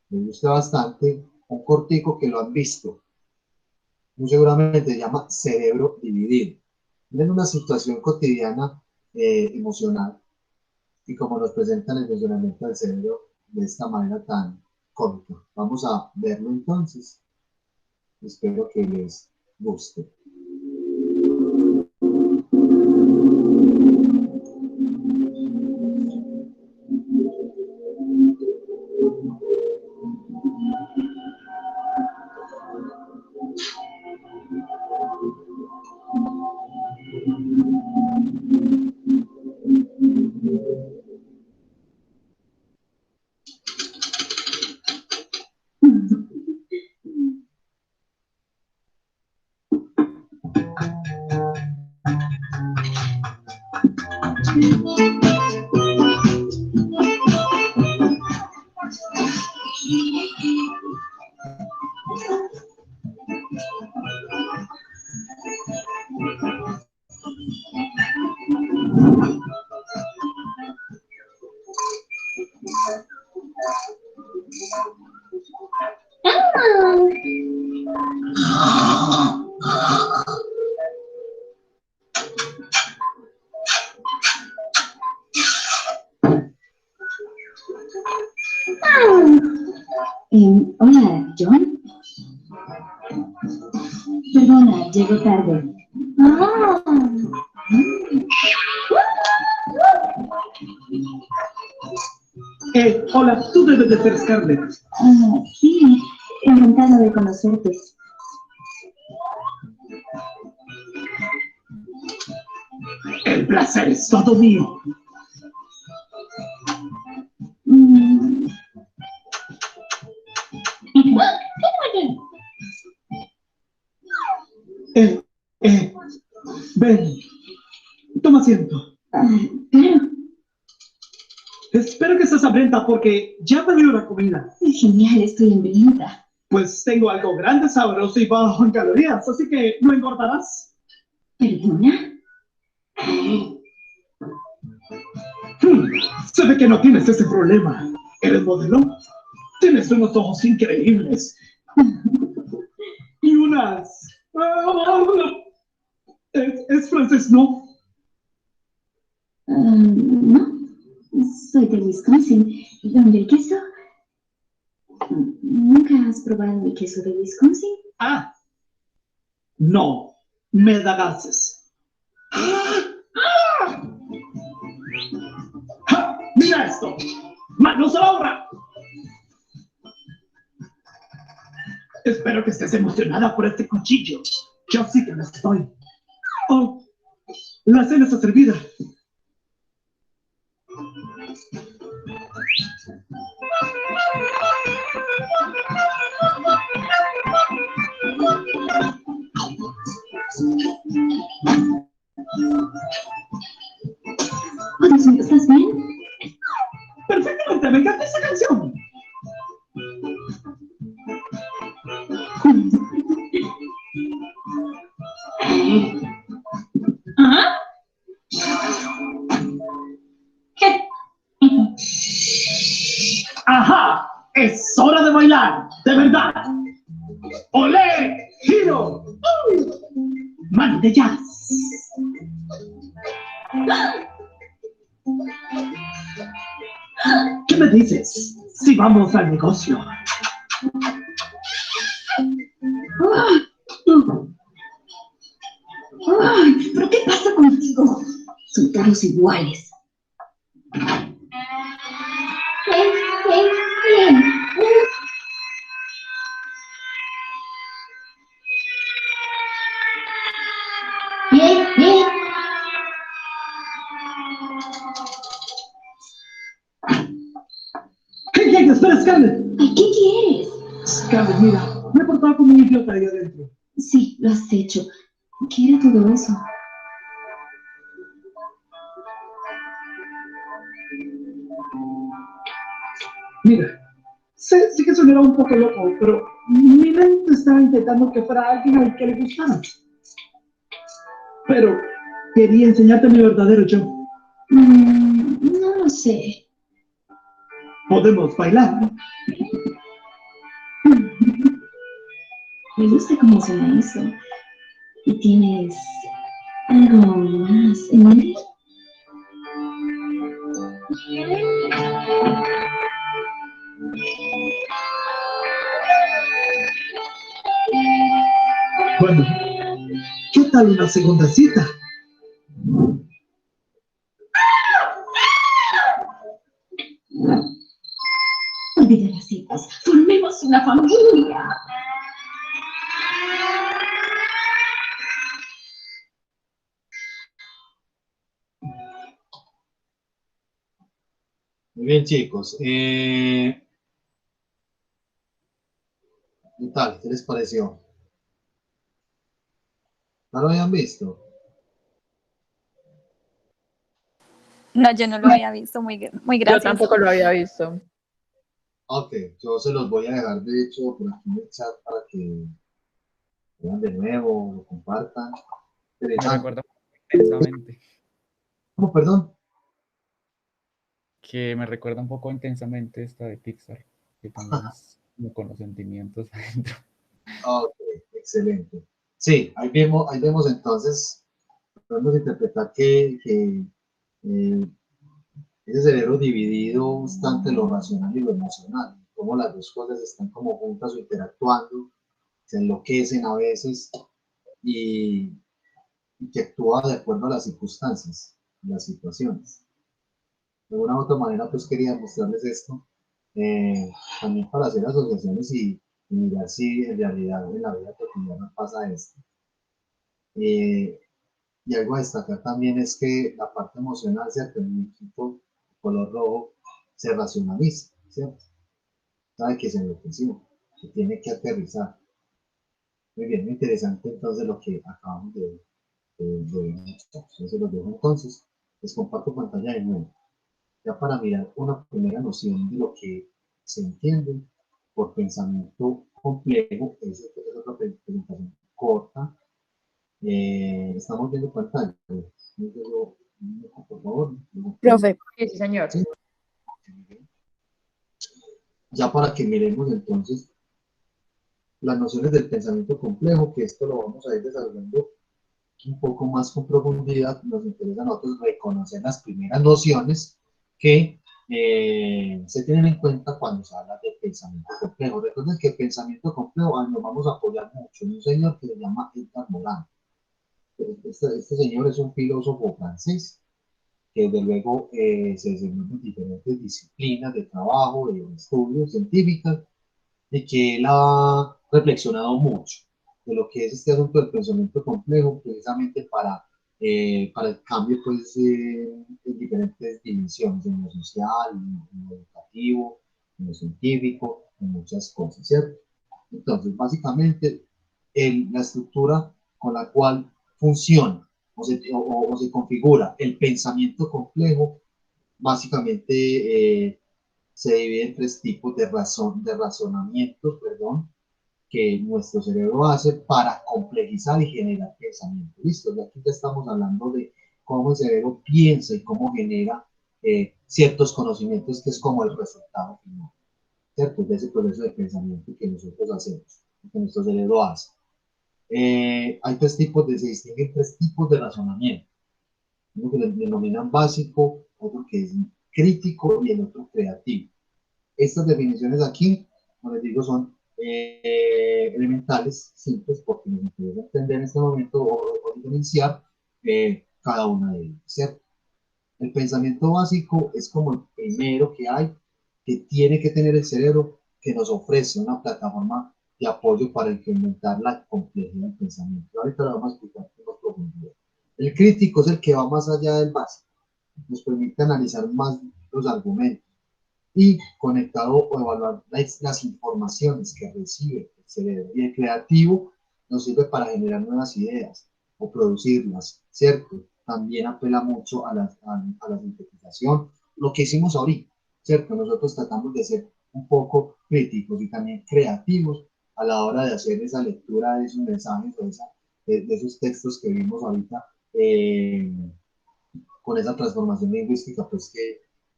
guste bastante. Un cortico que lo han visto. Muy seguramente se llama cerebro dividido. Miren una situación cotidiana emocional y como nos presentan el funcionamiento del cerebro de esta manera tan cómica. Vamos a verlo entonces. Espero que les guste. Hola, John. Perdona, llego tarde. Hola, tú debes de ser Scarlett. Sí, encantado de conocerte. El placer es todo mío. Ven, toma asiento. Claro. Espero que estés hambrienta porque ya pedí la comida. Genial, estoy hambrienta. Pues tengo algo grande, sabroso y bajo en calorías, así que no engordarás. ¿Perdona? Se ve que no tienes ese problema. ¿Eres modelo? Tienes unos ojos increíbles. Y unas... Es francés, ¿no? No, soy de Wisconsin. ¿Dónde el queso? ¿Nunca has probado mi queso de Wisconsin? No, me da gases. ¡Mira esto! ¡Manos a la obra! Espero que estés emocionada por este cuchillo. Yo sí que lo estoy. Oh, la cena está servida. Oh, Dios mío, ¿estás bien? Perfectamente, me encanta esa canción. ¿Ah? ¿Qué? ¡Ajá! ¡Es hora de bailar! ¡De verdad! ¡Olé! ¡Giro! ¡Mani de jazz! ¿Qué me dices? Si vamos al negocio. todos iguales. Bien. ¡Hey, espera, Scarlett! Ay, ¿qué quieres? Scarlett, mira, me he portado como un idiota ahí adentro. Sí, lo has hecho. ¿Qué era todo eso? Mira, sé que sonará un poco loco, pero mi mente estaba intentando que fuera alguien al que le gustara. Pero quería enseñarte mi verdadero yo. No lo sé. Podemos bailar. Me gusta cómo suena eso. ¿Y tienes algo más en mente? Bueno, ¿qué tal una segunda cita? Olvida las citas. Formemos una familia. Muy bien, chicos. ¿Qué tal? ¿Qué les pareció? ¿No lo habían visto? No, yo no lo había visto, muy Yo gracioso. tampoco lo había visto. Ok, yo se los voy a dejar de hecho por aquí en el chat para que vean de nuevo, lo compartan. Me Interesante. recuerda intensamente, ¿Cómo, perdón? que me recuerda un poco intensamente esta de Pixar, que también es como con los sentimientos adentro. Ok, excelente. Sí, ahí vemos entonces, podemos interpretar que ese cerebro dividido bastante lo racional y lo emocional, como las dos cosas están como juntas o interactuando, se enloquecen a veces y, y que actúa de acuerdo a las circunstancias, las situaciones. De alguna u otra manera, pues quería mostrarles esto, también para hacer asociaciones y mirar si en realidad en la vida cotidiana pasa esto. Eh, y algo a destacar también es que la parte emocional, ¿cierto? El muñequito color rojo se racionaliza, ¿cierto? Sabe que se enloqueció, que tiene que aterrizar. Muy bien, muy interesante entonces lo que acabamos de ver. Yo se los dejo entonces. Les comparto pantalla de nuevo. Ya para mirar una primera noción de lo que se entiende por pensamiento complejo, es otra presentación corta. Estamos viendo pantalla. Por favor. Profe, Sí, sí, señor. Sí. Ya para que miremos entonces las nociones del pensamiento complejo, que esto lo vamos a ir desarrollando un poco más con profundidad, nos interesa a nosotros reconocer las primeras nociones que se tienen en cuenta cuando se habla de pensamiento complejo. Recuerden que el pensamiento complejo nos vamos a apoyar mucho en un señor que se llama Edgar Morin. Este señor es un filósofo francés que desde luego se desenvuelve en diferentes disciplinas de trabajo, de estudios científicas, y que él ha reflexionado mucho de lo que es este asunto del pensamiento complejo, precisamente para el cambio pues, en diferentes dimensiones, en lo social, en lo educativo, en lo científico, en muchas cosas, ¿cierto? Entonces, básicamente, la estructura con la cual funciona o se configura el pensamiento complejo, básicamente se divide en tres tipos de razonamientos, perdón, que nuestro cerebro hace para complejizar y generar pensamiento. Listo, ya aquí ya estamos hablando de cómo el cerebro piensa y cómo genera ciertos conocimientos, que es como el resultado final, ¿cierto? De ese proceso de pensamiento que nosotros hacemos, que nuestro cerebro hace. Hay tres tipos se distinguen tres tipos de razonamiento. Uno que le denominan básico, otro que es crítico y el otro creativo. Estas definiciones aquí, como les digo, son elementales, simples, porque nos interesa entender en este momento o diferenciar cada una de ellas, ¿cierto? El pensamiento básico es como el primero que hay, que tiene que tener el cerebro, que nos ofrece una plataforma de apoyo para incrementar la complejidad del pensamiento. Ahorita lo vamos a explicar con más profundidad. El crítico es el que va más allá del básico, nos permite analizar más los argumentos y conectado o evaluar las informaciones que recibe el cerebro. Y el creativo nos sirve para generar nuevas ideas o producirlas, ¿cierto? También apela mucho a la sintetización, lo que hicimos ahorita, ¿cierto? Nosotros tratamos de ser un poco críticos y también creativos a la hora de hacer esa lectura de esos mensajes o de esos textos que vimos ahorita con esa transformación lingüística pues,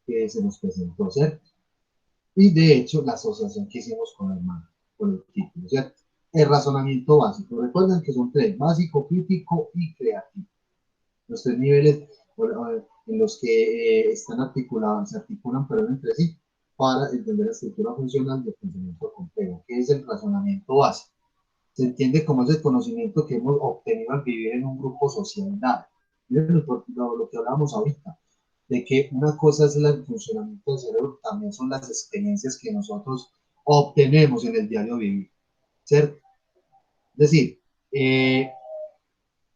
que se nos presentó, ¿cierto? Y de hecho, la asociación que hicimos con el man, con el título, ¿cierto? El razonamiento básico. Recuerden que son tres: básico, crítico y creativo. Los tres niveles en los que están articulados, se articulan pero entre sí para entender la estructura funcional del pensamiento complejo, que es el razonamiento básico. Se entiende como ese conocimiento que hemos obtenido al vivir en un grupo social dado. Miren lo que hablábamos ahorita, de que una cosa es el funcionamiento del cerebro, también son las experiencias que nosotros obtenemos en el diario vivir, ¿cierto? Es decir,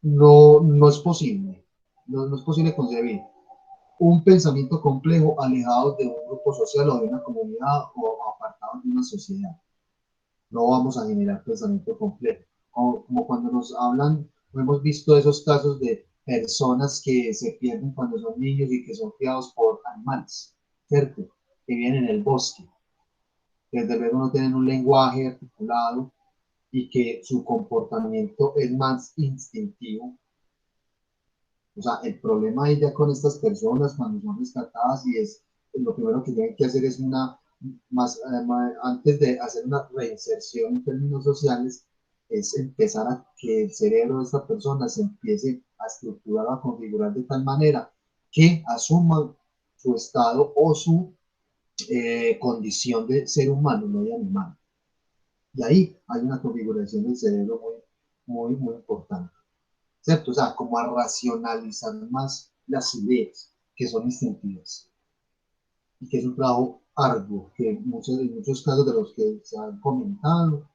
no es posible, no es posible concebir un pensamiento complejo alejado de un grupo social o de una comunidad o apartado de una sociedad. No vamos a generar pensamiento complejo. Como cuando nos hablan, hemos visto esos casos de personas que se pierden cuando son niños y que son criados por animales, ¿cierto? Que viven en el bosque, que desde luego no tienen un lenguaje articulado y que su comportamiento es más instintivo. O sea, el problema ahí ya con estas personas cuando son rescatadas y es lo primero que tienen que hacer es antes de hacer una reinserción en términos sociales, es empezar a que el cerebro de esta persona se empiece a estructurar o a configurar de tal manera que asuma su estado o su condición de ser humano, no de animal. Y ahí hay una configuración del cerebro muy importante. ¿Cierto? O sea, como a racionalizar más las ideas que son instintivas y que es un trabajo arduo, que en muchos casos de los que se han comentado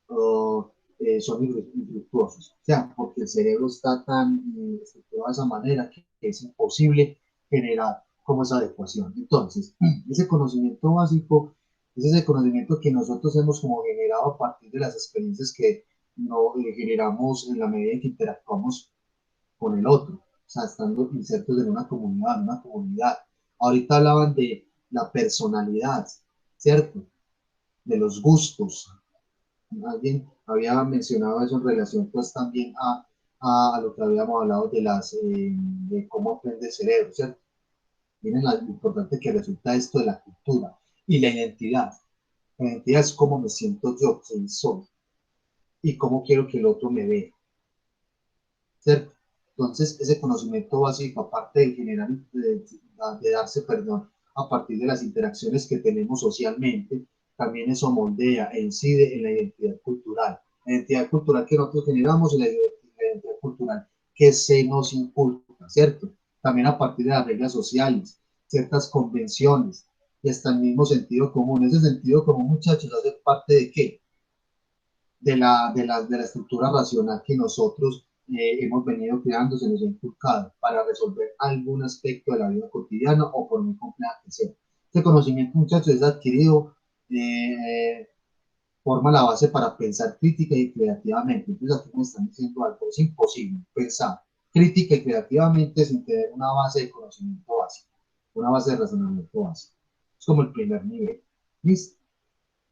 son infructuosos. O sea, porque el cerebro está tan estructurado de esa manera que es imposible generar como esa adecuación. Entonces, ese conocimiento básico es ese conocimiento que nosotros hemos como generado a partir de las experiencias que no, generamos en la medida en que interactuamos con el otro, o sea, estando insertos en una comunidad. Ahorita hablaban de la personalidad, ¿cierto? De los gustos. Alguien había mencionado eso en relación pues también a lo que habíamos hablado de cómo aprende el cerebro, ¿cierto? Miren lo importante que resulta esto de la cultura y la identidad. La identidad es cómo me siento yo, quién soy y cómo quiero que el otro me vea, ¿cierto? Entonces, ese conocimiento básico, aparte de generar, de darse perdón, a partir de las interacciones que tenemos socialmente, también eso moldea e incide en la identidad cultural. La identidad cultural que nosotros generamos y la identidad cultural que se nos inculca, ¿cierto? También a partir de las reglas sociales, ciertas convenciones y hasta el mismo sentido común. Ese sentido común, muchachos, hace parte de qué? De la estructura racional que nosotros hemos venido creando, se nos ha inculcado para resolver algún aspecto de la vida cotidiana o por muy compleja que sea. Este conocimiento, muchachos, es adquirido, forma la base para pensar crítica y creativamente. Entonces aquí me están diciendo algo, es imposible pensar crítica y creativamente sin tener una base de conocimiento básico, una base de razonamiento básico. Es como el primer nivel. ¿Listo?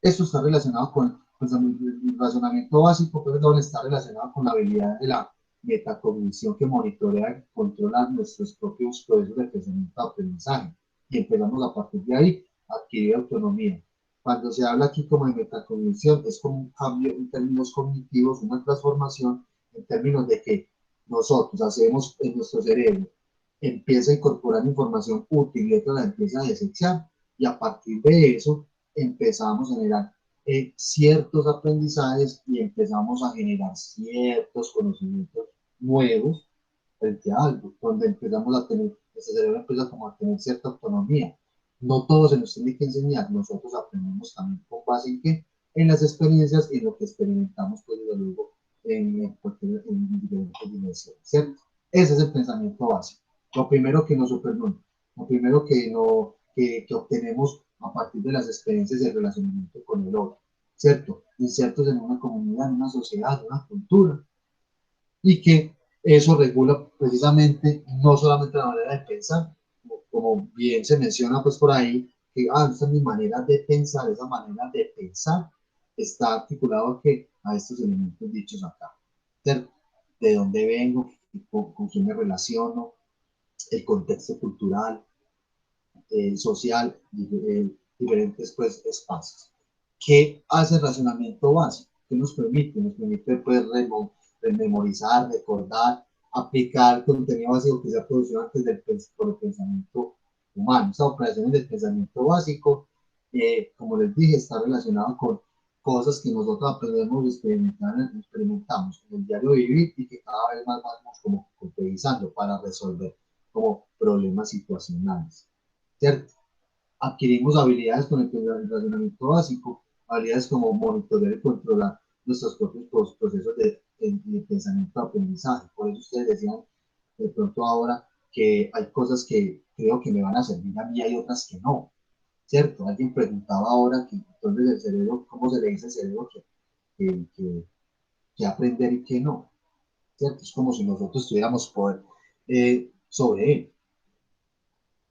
Esto está relacionado con pues, el razonamiento básico, pero está relacionado con la habilidad de la metacognición que monitorea y controla nuestros propios procesos de pensamiento y aprendizaje. Y empezamos a partir de ahí a adquirir autonomía. Cuando se habla aquí como de metacognición, es como un cambio en términos cognitivos, una transformación en términos de que nosotros hacemos en nuestro cerebro, empieza a incorporar información útil y otra la empieza a desechar, y a partir de eso empezamos a generar ciertos aprendizajes y empezamos a generar ciertos conocimientos nuevos frente a algo, donde empezamos a tener, nuestro cerebro empieza como a tener cierta autonomía. No todo se nos tiene que enseñar, nosotros aprendemos también con base en qué, en las experiencias y en lo que experimentamos, pues desde luego, en diferentes dimensiones, ¿cierto? Ese es el pensamiento básico. Lo primero que nos sorprende, lo primero que, no, que obtenemos a partir de las experiencias y el relacionamiento con el otro, ¿cierto? Insertos en una comunidad, en una sociedad, en una cultura, y que eso regula precisamente no solamente la manera de pensar, como bien se menciona pues por ahí, que esa es mi manera de pensar, esa manera de pensar está articulado a estos elementos dichos acá, ¿cierto? De dónde vengo, con quién me relaciono, el contexto cultural, social, diferentes pues, espacios. ¿Qué hace el razonamiento básico? ¿Qué nos permite? Nos permite pues, rememorizar, recordar, aplicar contenido básico que se ha producido antes por el pensamiento humano. Estas operaciones del pensamiento básico, como les dije, está relacionado con cosas que nosotros aprendemos y experimentamos en el diario vivir y que cada vez más vamos como utilizando para resolver como problemas situacionales, ¿cierto? Adquirimos habilidades con el razonamiento básico, habilidades como monitorear y controlar nuestros propios procesos de pensamiento de aprendizaje. Por eso ustedes decían de pronto ahora que hay cosas que creo que me van a servir a mí y hay otras que no, ¿cierto? Alguien preguntaba ahora que entonces el cerebro, ¿cómo se le dice al cerebro que aprender y que no? ¿Cierto? Es como si nosotros tuviéramos poder sobre él.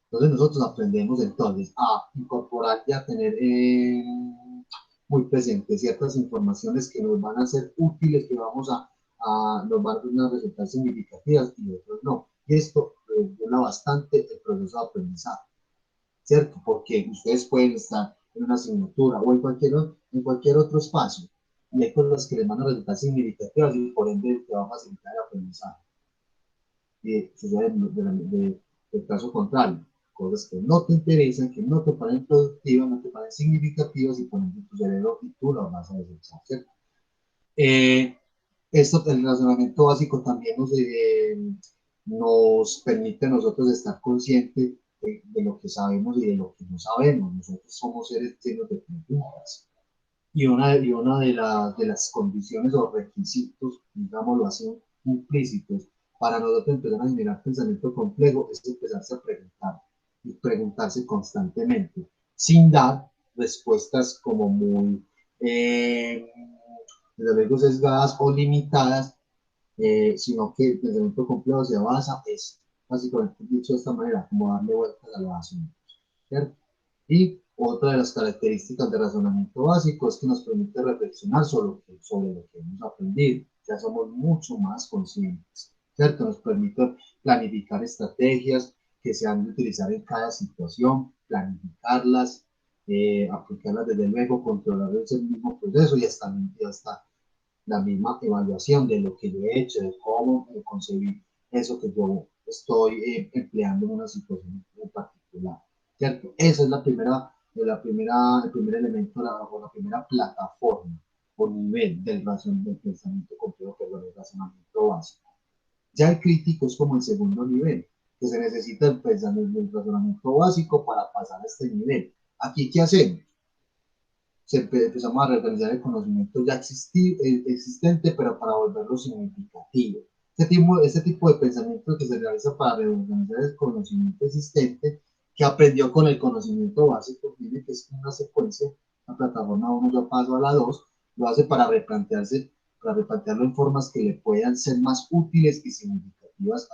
Entonces nosotros aprendemos entonces a incorporar y a tener muy presentes ciertas informaciones que nos van a ser útiles, que nos van a resultar significativas y otras no. Y esto regula bastante el proceso de aprendizaje, ¿cierto? Porque ustedes pueden estar en una asignatura o en cualquier otro espacio y hay cosas que les van a resultar significativas y por ende te va a facilitar el aprendizaje. Y sucede del caso contrario, cosas que no te interesan, que no te parecen productivas, no te parecen significativas y ponen en tu cerebro y tú lo vas a desechar, ¿cierto? El razonamiento básico también nos permite a nosotros estar conscientes de lo que sabemos y de lo que no sabemos. Nosotros somos seres llenos de preguntas. Y una de las condiciones o requisitos, digámoslo así, implícitos, para nosotros empezar a generar pensamiento complejo es empezarse a preguntar y preguntarse constantemente, sin dar respuestas como muy, desde luego, sesgadas o limitadas, sino que el pensamiento complejo se basa, es básicamente dicho de esta manera, como darle vueltas a los asuntos, ¿cierto? Y otra de las características del razonamiento básico es que nos permite reflexionar sobre lo que hemos aprendido. Ya somos mucho más conscientes, ¿cierto? Nos permite planificar estrategias que se han de utilizar en cada situación, planificarlas, aplicarlas desde luego, controlar ese mismo proceso y hasta la misma evaluación de lo que yo he hecho, de cómo concebí eso que yo estoy empleando en una situación en particular, ¿cierto? Esa es el primer elemento o la primera plataforma o nivel del pensamiento complejo, perdón, el razonamiento básico. Ya el crítico es como el segundo nivel, que se necesita el razonamiento básico para pasar a este nivel. Aquí, ¿qué hacemos? Empezamos a reorganizar el conocimiento ya existente, pero para volverlo significativo. Este tipo de pensamiento que se realiza para reorganizar el conocimiento existente, que aprendió con el conocimiento básico, tiene que es una secuencia, la plataforma 1 yo paso a la 2, lo hace para replantearlo en formas que le puedan ser más útiles y significativas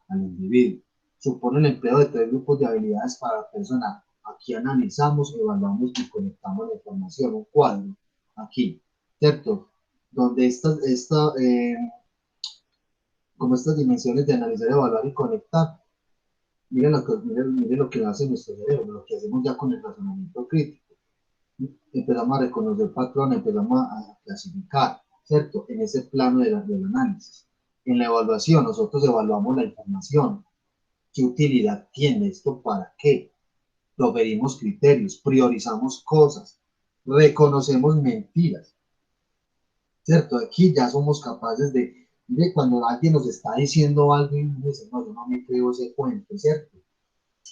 al individuo. Supone el empleo de 3 grupos de habilidades para la persona. Aquí analizamos, evaluamos y conectamos la información, un cuadro, aquí, ¿cierto? Donde como estas dimensiones de analizar, evaluar y conectar, miren lo que hace nuestro cerebro, lo que hacemos ya con el razonamiento crítico. Empezamos a reconocer patrones, empezamos a clasificar, ¿cierto? En ese plano del análisis. En la evaluación, nosotros evaluamos la información. ¿Qué utilidad tiene esto? ¿Para qué? Proferimos criterios, priorizamos cosas, reconocemos mentiras, ¿cierto? Aquí ya somos capaces de Mire, cuando alguien nos está diciendo algo y uno dice, no, yo no me creo ese cuento, ¿cierto?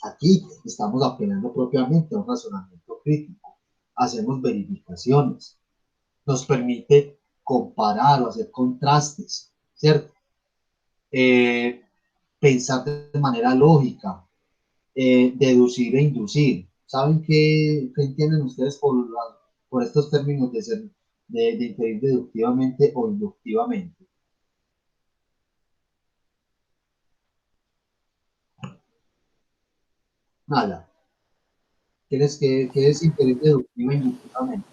Aquí estamos apelando propiamente a un razonamiento crítico, hacemos verificaciones, nos permite comparar o hacer contrastes, ¿cierto? Eh, pensar de manera lógica, deducir e inducir. ¿Saben qué entienden ustedes por estos términos de, ser, de inferir deductivamente o inductivamente? Nada. ¿Qué es inferir deductiva e inductivamente?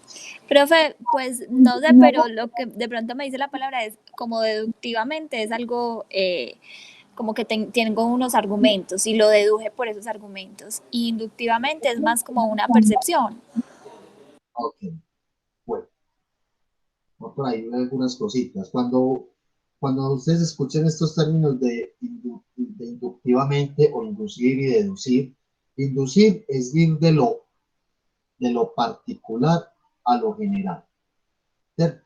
Profe, pues no sé, pero lo que de pronto me dice la palabra es como deductivamente, es algo como que tengo unos argumentos y lo deduje por esos argumentos. Y inductivamente es más como una percepción. Ok, bueno, por ahí algunas cositas. Cuando ustedes escuchen estos términos de inductivamente o inducir y deducir, inducir es ir de lo particular a lo general, ¿cierto?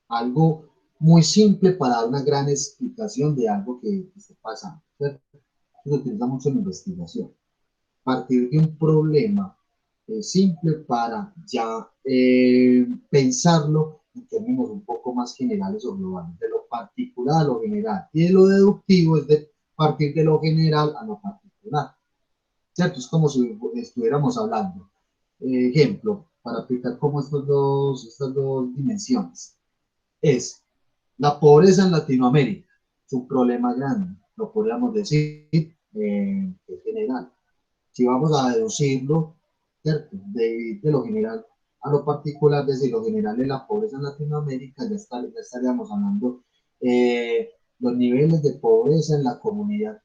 Algo muy simple para dar una gran explicación de algo que esté pasando, ¿cierto? Se utiliza mucho en investigación. Partir de un problema simple para ya pensarlo en términos un poco más generales o globales, de lo particular a lo general. Y de lo deductivo es de partir de lo general a lo particular, ¿cierto? Es como si estuviéramos hablando. Ejemplo, para aplicar como estas dos dimensiones. Es la pobreza en Latinoamérica, es un problema grande, lo podríamos decir en general. Si vamos a deducirlo, ¿cierto? De lo general a lo particular, desde lo general de la pobreza en Latinoamérica, ya estaríamos hablando los niveles de pobreza en la comunidad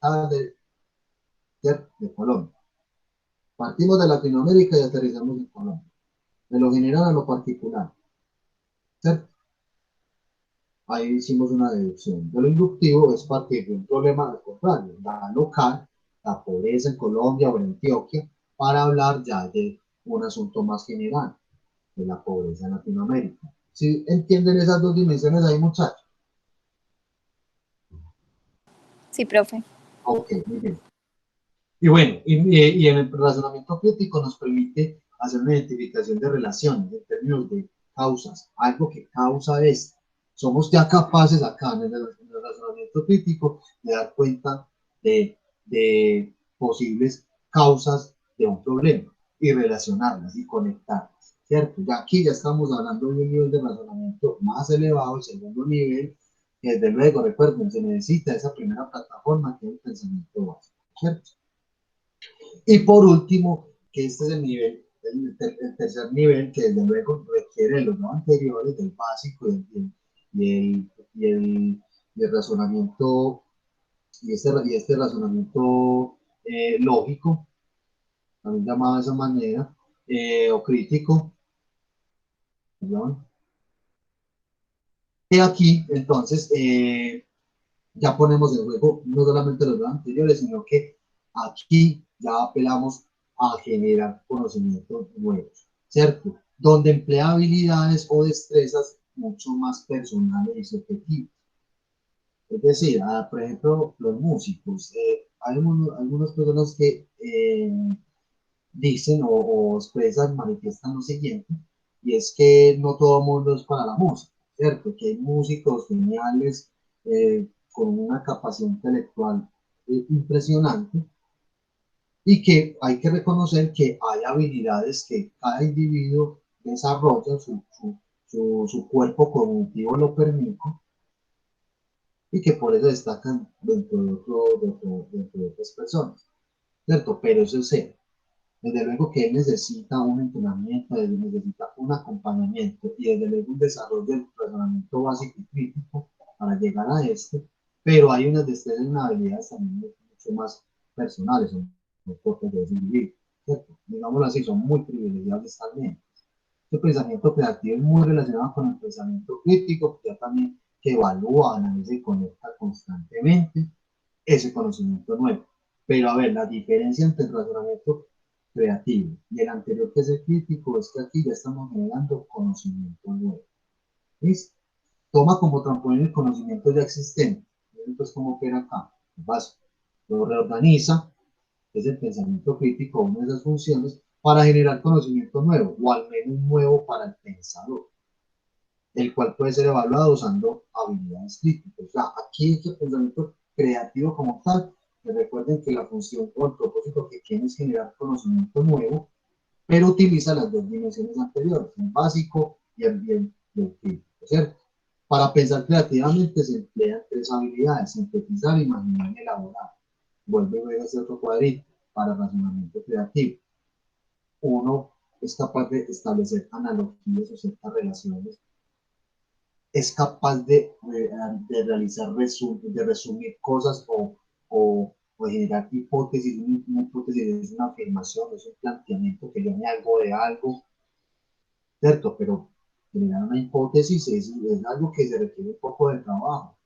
de Colombia. Partimos de Latinoamérica y aterrizamos en Colombia. De lo general a lo particular, ¿cierto? Ahí hicimos una deducción. De lo inductivo es partir de un problema al contrario, la local, la pobreza en Colombia o en Antioquia, para hablar ya de un asunto más general, de la pobreza en Latinoamérica. ¿Sí entienden esas dos dimensiones ahí, muchachos? Sí, profe. Ok, muy bien. Y bueno, y en el razonamiento crítico nos permite hacer una identificación de relaciones en términos de causas, algo que causa esto. Somos ya capaces acá en el razonamiento crítico de dar cuenta de posibles causas de un problema y relacionarlas y conectarlas, ¿cierto? Ya aquí ya estamos hablando de un nivel de razonamiento más elevado, el segundo nivel, que desde luego, recuerden, se necesita esa primera plataforma que es el pensamiento básico, ¿cierto? Y por último, que este es el nivel, el tercer nivel, que desde luego requiere de los dos anteriores, del básico y el, y el, y el razonamiento, y este razonamiento lógico, también llamado de esa manera, o crítico, perdón. Y aquí, entonces, ya ponemos en juego no solamente los dos anteriores, sino que aquí ya apelamos a generar conocimientos nuevos, ¿cierto? Donde emplea habilidades o destrezas mucho más personales y subjetivas. Es decir, por ejemplo, los músicos. Hay algunas personas que dicen o expresan, manifiestan lo siguiente, y es que no todo el mundo es para la música, ¿cierto? Que hay músicos geniales con una capacidad intelectual impresionante y que hay que reconocer que hay habilidades que cada individuo desarrolla, su cuerpo cognitivo lo permite y que por eso destacan dentro de otras personas, ¿cierto? Pero eso es ser. Desde luego que él necesita un entrenamiento, él necesita un acompañamiento y desde luego un desarrollo del razonamiento básico y crítico para llegar a este, pero hay unas destrezas y unas habilidades también mucho más personales, son muy propias de ese individuo, ¿cierto? Digámoslo así, son muy privilegiados también. Este pensamiento creativo es muy relacionado con el pensamiento crítico, ya también que evalúa, analiza y conecta constantemente ese conocimiento nuevo. Pero a ver, la diferencia entre el razonamiento creativo y el anterior que es el crítico es que aquí ya estamos generando conocimiento nuevo. ¿Listo? toma como trampolín el conocimiento ya existente. Entonces, ¿cómo opera acá? Vas, lo reorganiza, es el pensamiento crítico, una de esas funciones, para generar conocimiento nuevo, o al menos nuevo para el pensador, el cual puede ser evaluado usando habilidades críticas. O sea, aquí este pensamiento creativo como tal, recuerden que la función o el propósito que tiene es generar conocimiento nuevo, pero utiliza las dos dimensiones anteriores, el básico y el crítico, ¿cierto? Para pensar creativamente se emplean tres habilidades: sintetizar, imaginar y elaborar. Vuelve a ver ese otro cuadrito para razonamiento creativo. Uno es capaz de establecer analogías o ciertas relaciones, es capaz de realizar de resumir cosas o generar hipótesis. Una hipótesis es una afirmación, es un planteamiento que yo me hago de algo, ¿cierto? Pero generar una hipótesis es algo que se requiere un poco de trabajo,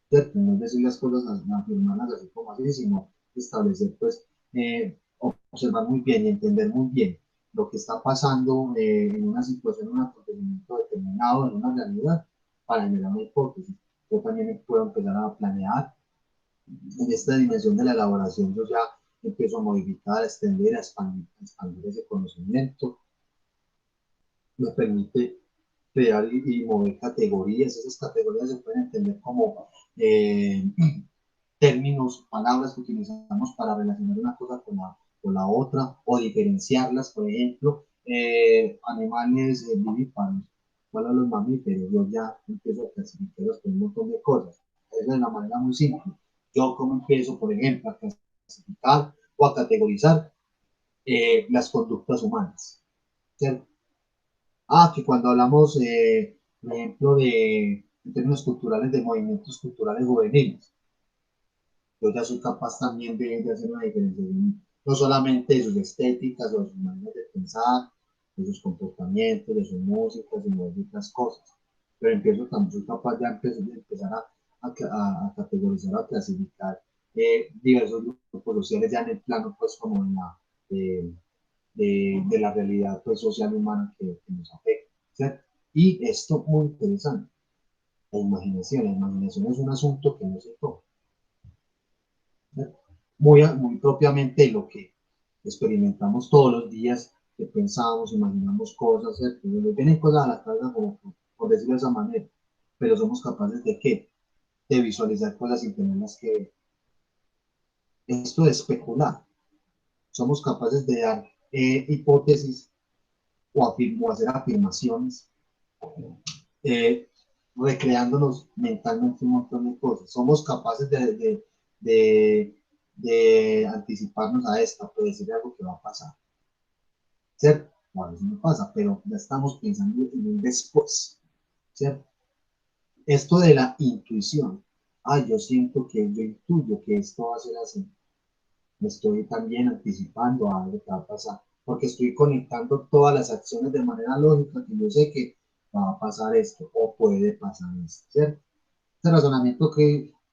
¿cierto? No es decir las cosas, afirmarlas así como así, sino establecer, pues, observar muy bien y entender muy bien lo que está pasando en una situación, en un acontecimiento determinado, en una realidad, para generar una hipótesis. Yo también puedo empezar a planear en esta dimensión de la elaboración. Yo ya empiezo a modificar, a extender, a expandir ese conocimiento. Me permite crear y mover categorías. Esas categorías se pueden entender como términos, palabras que utilizamos para relacionar una cosa con la otra, o diferenciarlas. Por ejemplo, animales vivíparos, ¿cuáles los mamíferos? Yo ya empiezo a clasificarlos con un montón de cosas. Esa es una manera muy simple. Yo como empiezo, por ejemplo, a clasificar o a categorizar las conductas humanas, ¿cierto? Que cuando hablamos, por ejemplo, en términos culturales, de movimientos culturales juveniles, yo ya soy capaz también de hacer una diferenciación, no solamente de sus estéticas o de sus maneras de pensar, de sus comportamientos, de sus músicas, sino de otras cosas. Pero empiezo también, soy capaz ya de empezar a categorizar, a clasificar diversos grupos sociales ya en el plano, pues, como en la, de la realidad, pues, social humana que nos afecta, ¿cierto? Y esto muy interesante, la imaginación es un asunto que no se toca, muy propiamente lo que experimentamos todos los días, que pensamos, imaginamos cosas, ¿cierto? Nos vienen cosas a la cabeza, por decirlo de esa manera, pero somos capaces de ¿qué? De visualizar cosas sin tenerlas que ver. Esto es especular. Somos capaces de dar hipótesis o hacer afirmaciones, eh, recreándonos mentalmente un montón de cosas. Somos capaces de, de anticiparnos a esto, de decir algo que va a pasar, ¿cierto? O a veces no pasa, pero ya estamos pensando en un después, ¿cierto? Esto de la intuición. Yo siento que yo intuyo que esto va a ser así. Me estoy también anticipando a algo que va a pasar, porque estoy conectando todas las acciones de manera lógica, que yo sé que va a pasar esto o puede pasar esto, ¿cierto? Este razonamiento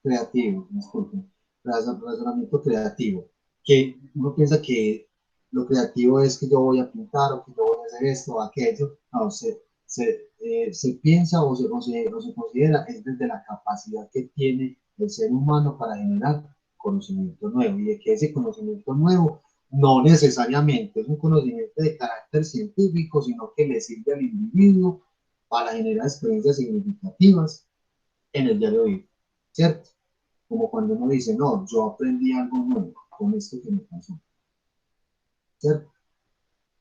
creativo, disculpen, razonamiento creativo, que uno piensa que lo creativo es que yo voy a pintar o que yo voy a hacer esto o aquello. No, se piensa o se considera es desde la capacidad que tiene el ser humano para generar conocimiento nuevo, y de que ese conocimiento nuevo no necesariamente es un conocimiento de carácter científico, sino que le sirve al individuo para generar experiencias significativas en el diario vivir, ¿cierto? Como cuando uno dice, no, yo aprendí algo nuevo con esto que me pasó, ¿cierto?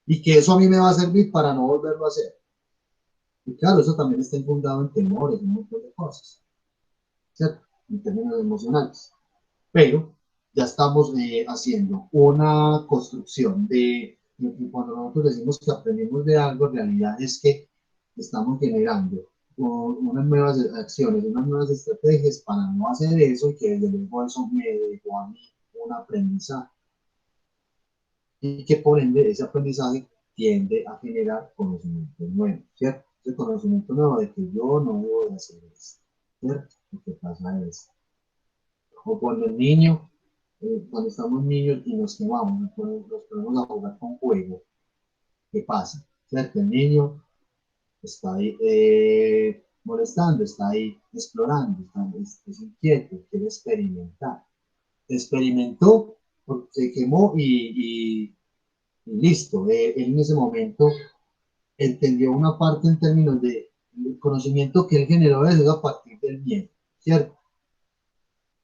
Y que eso a mí me va a servir para no volverlo a hacer. Y claro, eso también está infundado en temores, en un montón de cosas, ¿cierto? En términos emocionales. Pero ya estamos haciendo una construcción cuando nosotros decimos que aprendimos de algo, en realidad es que estamos generando unas nuevas acciones, unas nuevas estrategias para no hacer eso, y que desde luego eso me dejó a mí un aprendizaje, y que por ende ese aprendizaje tiende a generar conocimiento nuevo, ¿cierto? Ese conocimiento nuevo de que yo no debo de hacer eso, ¿cierto? Lo que pasa es, o cuando el niño, cuando estamos niños y nos quemamos, nos ponemos a jugar con fuego, ¿qué pasa? ¿Cierto? El niño está ahí, molestando, está ahí explorando, es inquieto, quiere experimentar. Experimentó, se quemó y listo. Él en ese momento entendió una parte en términos de el conocimiento que él generó de eso a partir del miedo, ¿cierto?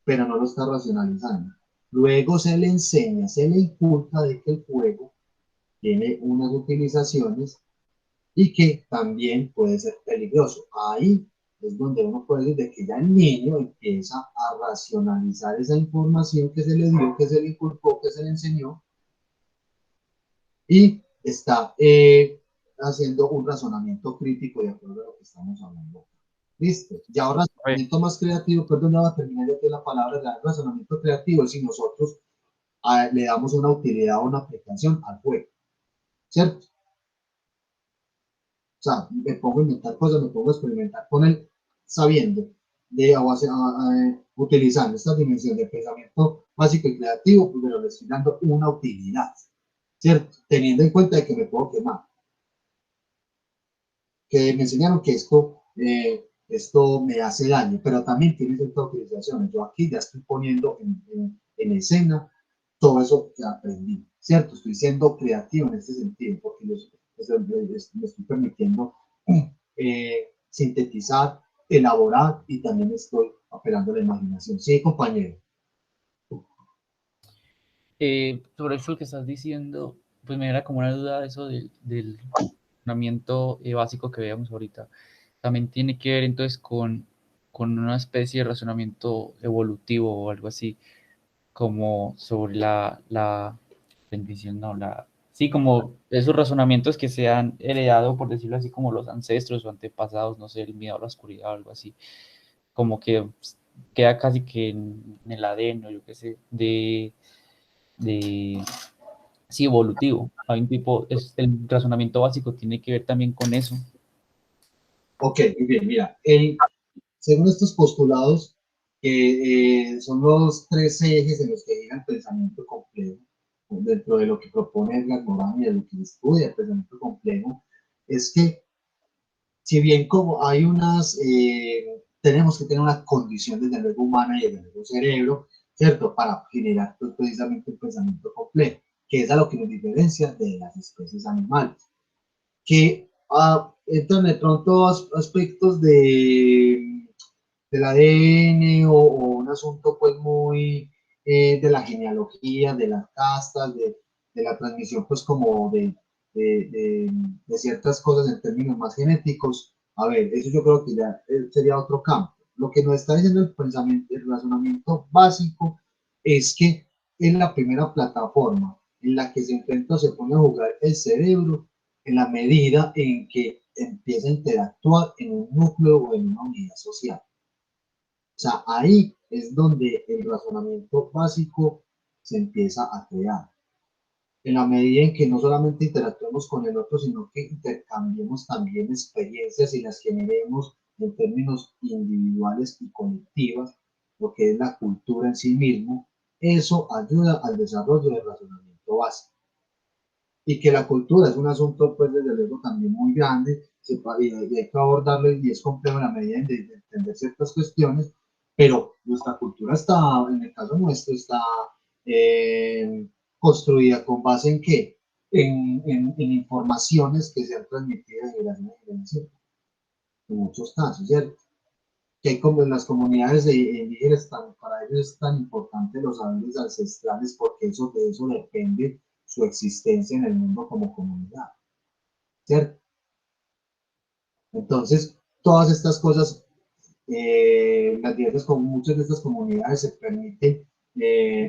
Pero no lo está racionalizando. Luego se le enseña, se le inculca de que el fuego tiene unas utilizaciones y que también puede ser peligroso. Ahí es donde uno puede decir de que ya el niño empieza a racionalizar esa información que se le dio, que se le inculcó, que se le enseñó, y está haciendo un razonamiento crítico de acuerdo a lo que estamos hablando. Listo. Ya un razonamiento más creativo, perdón, ya va a terminar de la palabra, el razonamiento creativo es si nosotros le damos una utilidad o una aplicación al juego, ¿cierto? O sea, me pongo a inventar cosas, me pongo a experimentar con él, sabiendo, utilizando esta dimensión de pensamiento básico y creativo, pero le estoy dando una utilidad, ¿cierto? Teniendo en cuenta de que me puedo quemar. Que me enseñaron que esto me hace daño, pero también tiene ciertas utilizaciones. Yo aquí ya estoy poniendo en escena todo eso que aprendí, ¿cierto? Estoy siendo creativo en este sentido, porque me estoy permitiendo sintetizar, elaborar y también estoy apelando a la imaginación. Sí, compañero. Sobre eso que estás diciendo, pues me era como una duda de eso del razonamiento básico que veíamos ahorita. También tiene que ver entonces con una especie de razonamiento evolutivo o algo así, como sobre la bendición, no, sí, como esos razonamientos que se han heredado, por decirlo así, como los ancestros o antepasados, no sé, el miedo a la oscuridad o algo así, como que queda casi que en el ADN, o yo qué sé, de sí, evolutivo. Hay un tipo, el razonamiento básico tiene que ver también con eso. Ok, muy bien, mira, según estos postulados, que son los tres ejes en los que gira el pensamiento complejo, dentro de lo que propone Edgar Morin y de lo que estudia el pensamiento complejo, es que si bien como hay tenemos que tener una condición desde luego humana y desde luego cerebro, ¿cierto? Para generar pues, precisamente un pensamiento complejo, que es a lo que nos diferencia de las especies animales, que entran de pronto aspectos del ADN o un asunto pues muy de la genealogía, de las castas, de la transmisión pues como de ciertas cosas en términos más genéticos. A ver, eso yo creo que ya sería otro campo. Lo que nos está diciendo el pensamiento, el razonamiento básico es que es la primera plataforma en la que se enfrenta o se pone a jugar el cerebro en la medida en que empieza a interactuar en un núcleo o en una unidad social. O sea, ahí es donde el razonamiento básico se empieza a crear. En la medida en que no solamente interactuemos con el otro, sino que intercambiemos también experiencias y las generemos en términos individuales y colectivas, lo que es la cultura en sí mismo, eso ayuda al desarrollo del razonamiento básico. Y que la cultura es un asunto, pues, desde luego también muy grande, y hay que abordarlo y es complejo en la medida de entender ciertas cuestiones, pero nuestra cultura está, en el caso nuestro, está construida con base en qué? En informaciones que se han transmitido de generación en generación, en muchos casos, ¿cierto? Que como en las comunidades indígenas, para ellos es tan importante los saberes ancestrales porque de eso depende su existencia en el mundo como comunidad, ¿cierto? Entonces, todas estas cosas, muchas de estas comunidades se permiten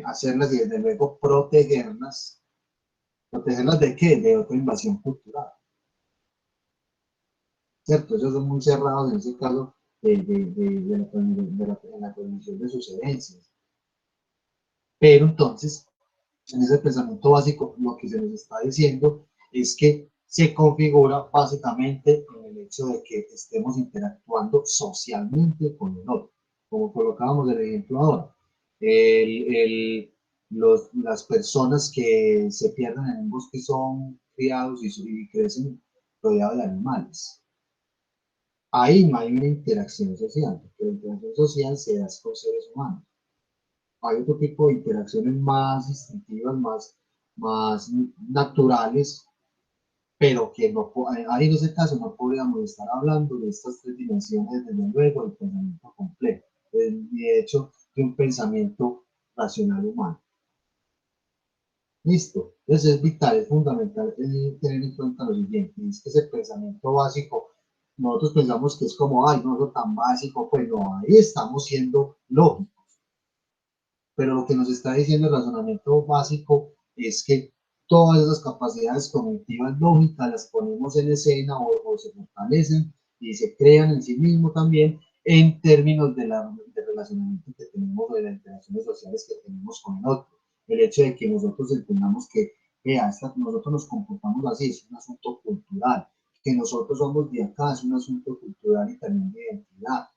hacerlas y desde luego protegerlas. ¿Protegerlas de qué? De otra invasión cultural, ¿cierto? Ellos son muy cerrados en ese caso la transmisión de sus herencias. Pero entonces, en ese pensamiento básico, lo que se nos está diciendo es que se configura básicamente en el hecho de que estemos interactuando socialmente con el otro, como colocábamos el ejemplo ahora. Las personas que se pierden en un bosque son criados y crecen rodeados de animales. ahí no hay una interacción social, porque la interacción social se da con seres humanos. Hay otro tipo de interacciones más instintivas, más naturales, pero que no, ahí en ese caso no podríamos estar hablando de estas tres dimensiones, desde luego, del pensamiento complejo, y de hecho, de un pensamiento racional humano. Listo. Entonces es vital, es fundamental tener en cuenta lo siguiente, es que ese pensamiento básico, nosotros pensamos que es como, ay, no, eso tan básico, pues no, ahí estamos siendo lógicos. Pero lo que nos está diciendo el razonamiento básico es que todas esas capacidades cognitivas lógicas las ponemos en escena o se fortalecen y se crean en sí mismo también en términos de relacionamiento que tenemos o de las interacciones sociales que tenemos con el otro. El hecho de que nosotros entendamos que nosotros nos comportamos así es un asunto cultural, que nosotros somos de acá es un asunto cultural y también de identidad,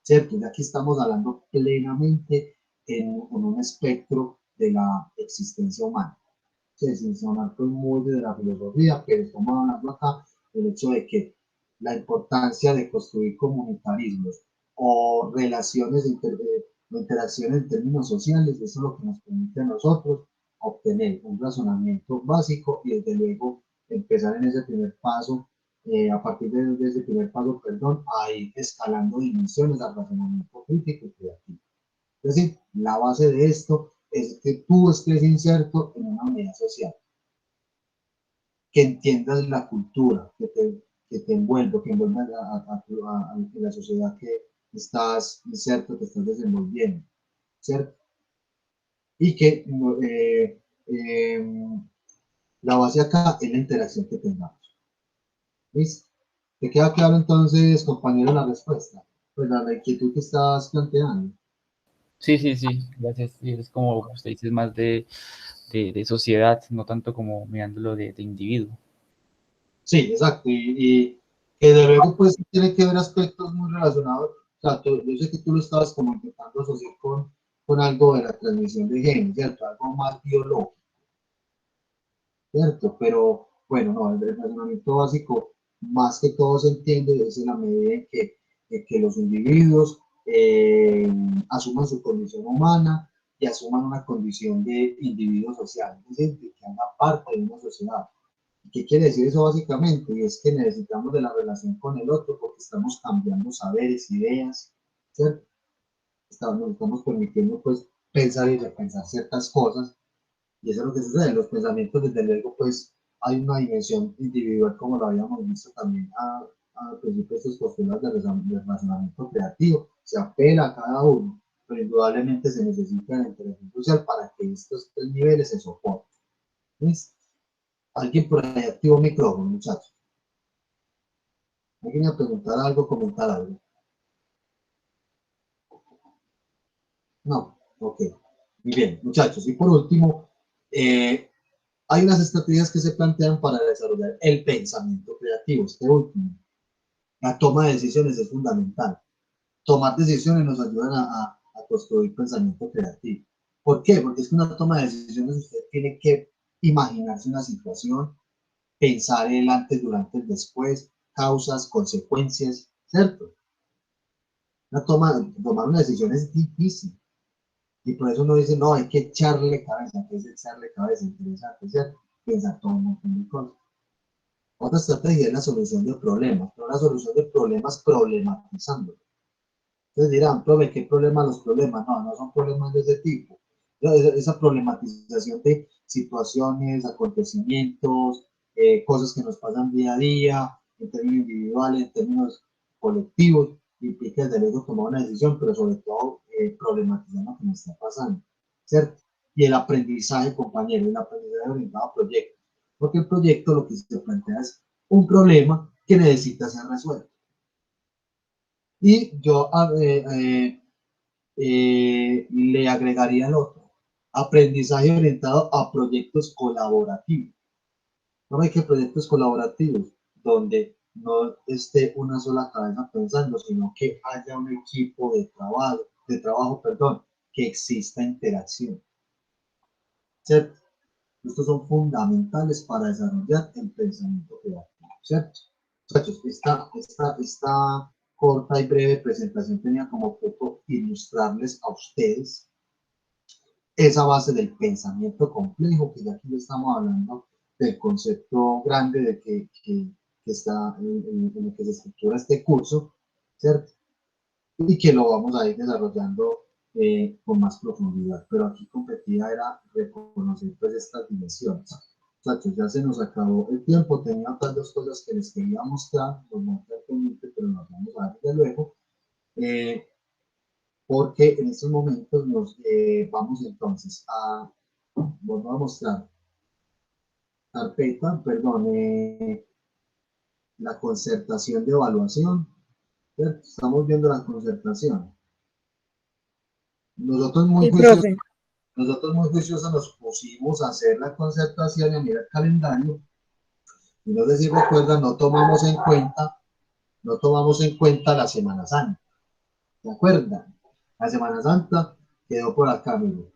¿cierto? Ya que estamos hablando plenamente en un espectro de la existencia humana. Sí, sin sonar pues muy de la filosofía, pero estamos hablando acá del hecho de que la importancia de construir comunitarismos o relaciones, interacciones en términos sociales, eso es lo que nos permite a nosotros obtener un razonamiento básico y desde luego empezar en ese primer paso, a partir de ese primer paso, perdón, a ir escalando dimensiones al razonamiento crítico y creativo. Es decir, la base de esto es que tú estés inserto en una unidad social, que entiendas la cultura que te envuelve, que envuelve a la sociedad que estás inserto, que estás desenvolviendo, ¿cierto? Y que la base acá es la interacción que tengamos. ¿Listo? ¿Te queda claro entonces, compañero, la respuesta? Pues la inquietud que estás planteando. Sí, sí, sí, gracias. Sí, es como usted dice, es más de sociedad, no tanto como mirándolo de individuo. Sí, exacto. Y que de luego pues tiene que ver aspectos muy relacionados. O sea, yo sé que tú lo estabas como intentando asociar con algo de la transmisión de genes, ¿cierto? Algo más biológico, ¿cierto? Pero bueno, no, el razonamiento básico más que todo se entiende es en la medida en que los individuos asuman su condición humana y asuman una condición de individuo social, es decir, de que hagan parte de una sociedad. ¿Qué quiere decir eso básicamente? Y es que necesitamos de la relación con el otro porque estamos cambiando saberes, ideas, ¿cierto? Nos estamos permitiendo pues pensar y repensar ciertas cosas y eso es lo que sucede. Los pensamientos, desde luego, pues hay una dimensión individual como lo habíamos visto también al principio de estos postulados de razonamiento creativo. Se apela a cada uno, pero indudablemente se necesita la interacción social para que estos tres niveles se soporten. ¿Listo? Alguien por ahí activa un micrófono, muchachos. ¿Alguien a preguntar algo, comentar algo? No, ok. Muy bien, muchachos. Y por último, hay unas estrategias que se plantean para desarrollar el pensamiento creativo. Este último, la toma de decisiones es fundamental. Tomar decisiones nos ayudan a construir pensamiento creativo. ¿Por qué? Porque es que una toma de decisiones usted tiene que imaginarse una situación, pensar el antes, durante, el después, causas, consecuencias, ¿cierto? Tomar una decisión es difícil. Y por eso uno dice, no, hay que echarle cabeza, que es echarle cabeza, interesante, ¿cierto? Pensar todo un montón de cosas. Otra estrategia es la solución de problemas, pero la solución de problemas problematizando. Entonces dirán, profe, ¿qué problemas los problemas? No, no son problemas de ese tipo. Esa problematización de situaciones, acontecimientos, cosas que nos pasan día a día, en términos individuales, en términos colectivos, implica desde luego tomar una decisión, pero sobre todo problematizar lo que nos está pasando, ¿cierto? Y el aprendizaje, compañero, el aprendizaje orientado a proyectos, porque el proyecto lo que se plantea es un problema que necesita ser resuelto. Y yo le agregaría el otro, aprendizaje orientado a proyectos colaborativos. No hay que proyectos colaborativos donde no esté una sola cabeza pensando, sino que haya un equipo de trabajo, perdón, que exista interacción. ¿Cierto? Estos son fundamentales para desarrollar el pensamiento creativo, ¿cierto? Muchachos, esta corta y breve presentación tenía como objeto ilustrarles a ustedes esa base del pensamiento complejo, que ya aquí estamos hablando del concepto grande de que está en el que se estructura este curso, ¿cierto? Y que lo vamos a ir desarrollando con más profundidad. Pero aquí competía era reconocer pues estas dimensiones. Muchachos, ya se nos acabó el tiempo, tenía otras dos cosas que les quería mostrar, los monté pendiente, pero nos vamos a ver de luego, porque en estos momentos nos vamos entonces a, vamos a mostrar carpeta, perdón, la concertación de evaluación, ¿cierto? Estamos viendo la concertación. Nosotros muy Sí, juiciosos profe. nos pusimos a hacer la concertación y a mirar el calendario. Y no sé si recuerdan, no tomamos en cuenta la Semana Santa. ¿Se acuerdan? La Semana Santa quedó por acá, amigo.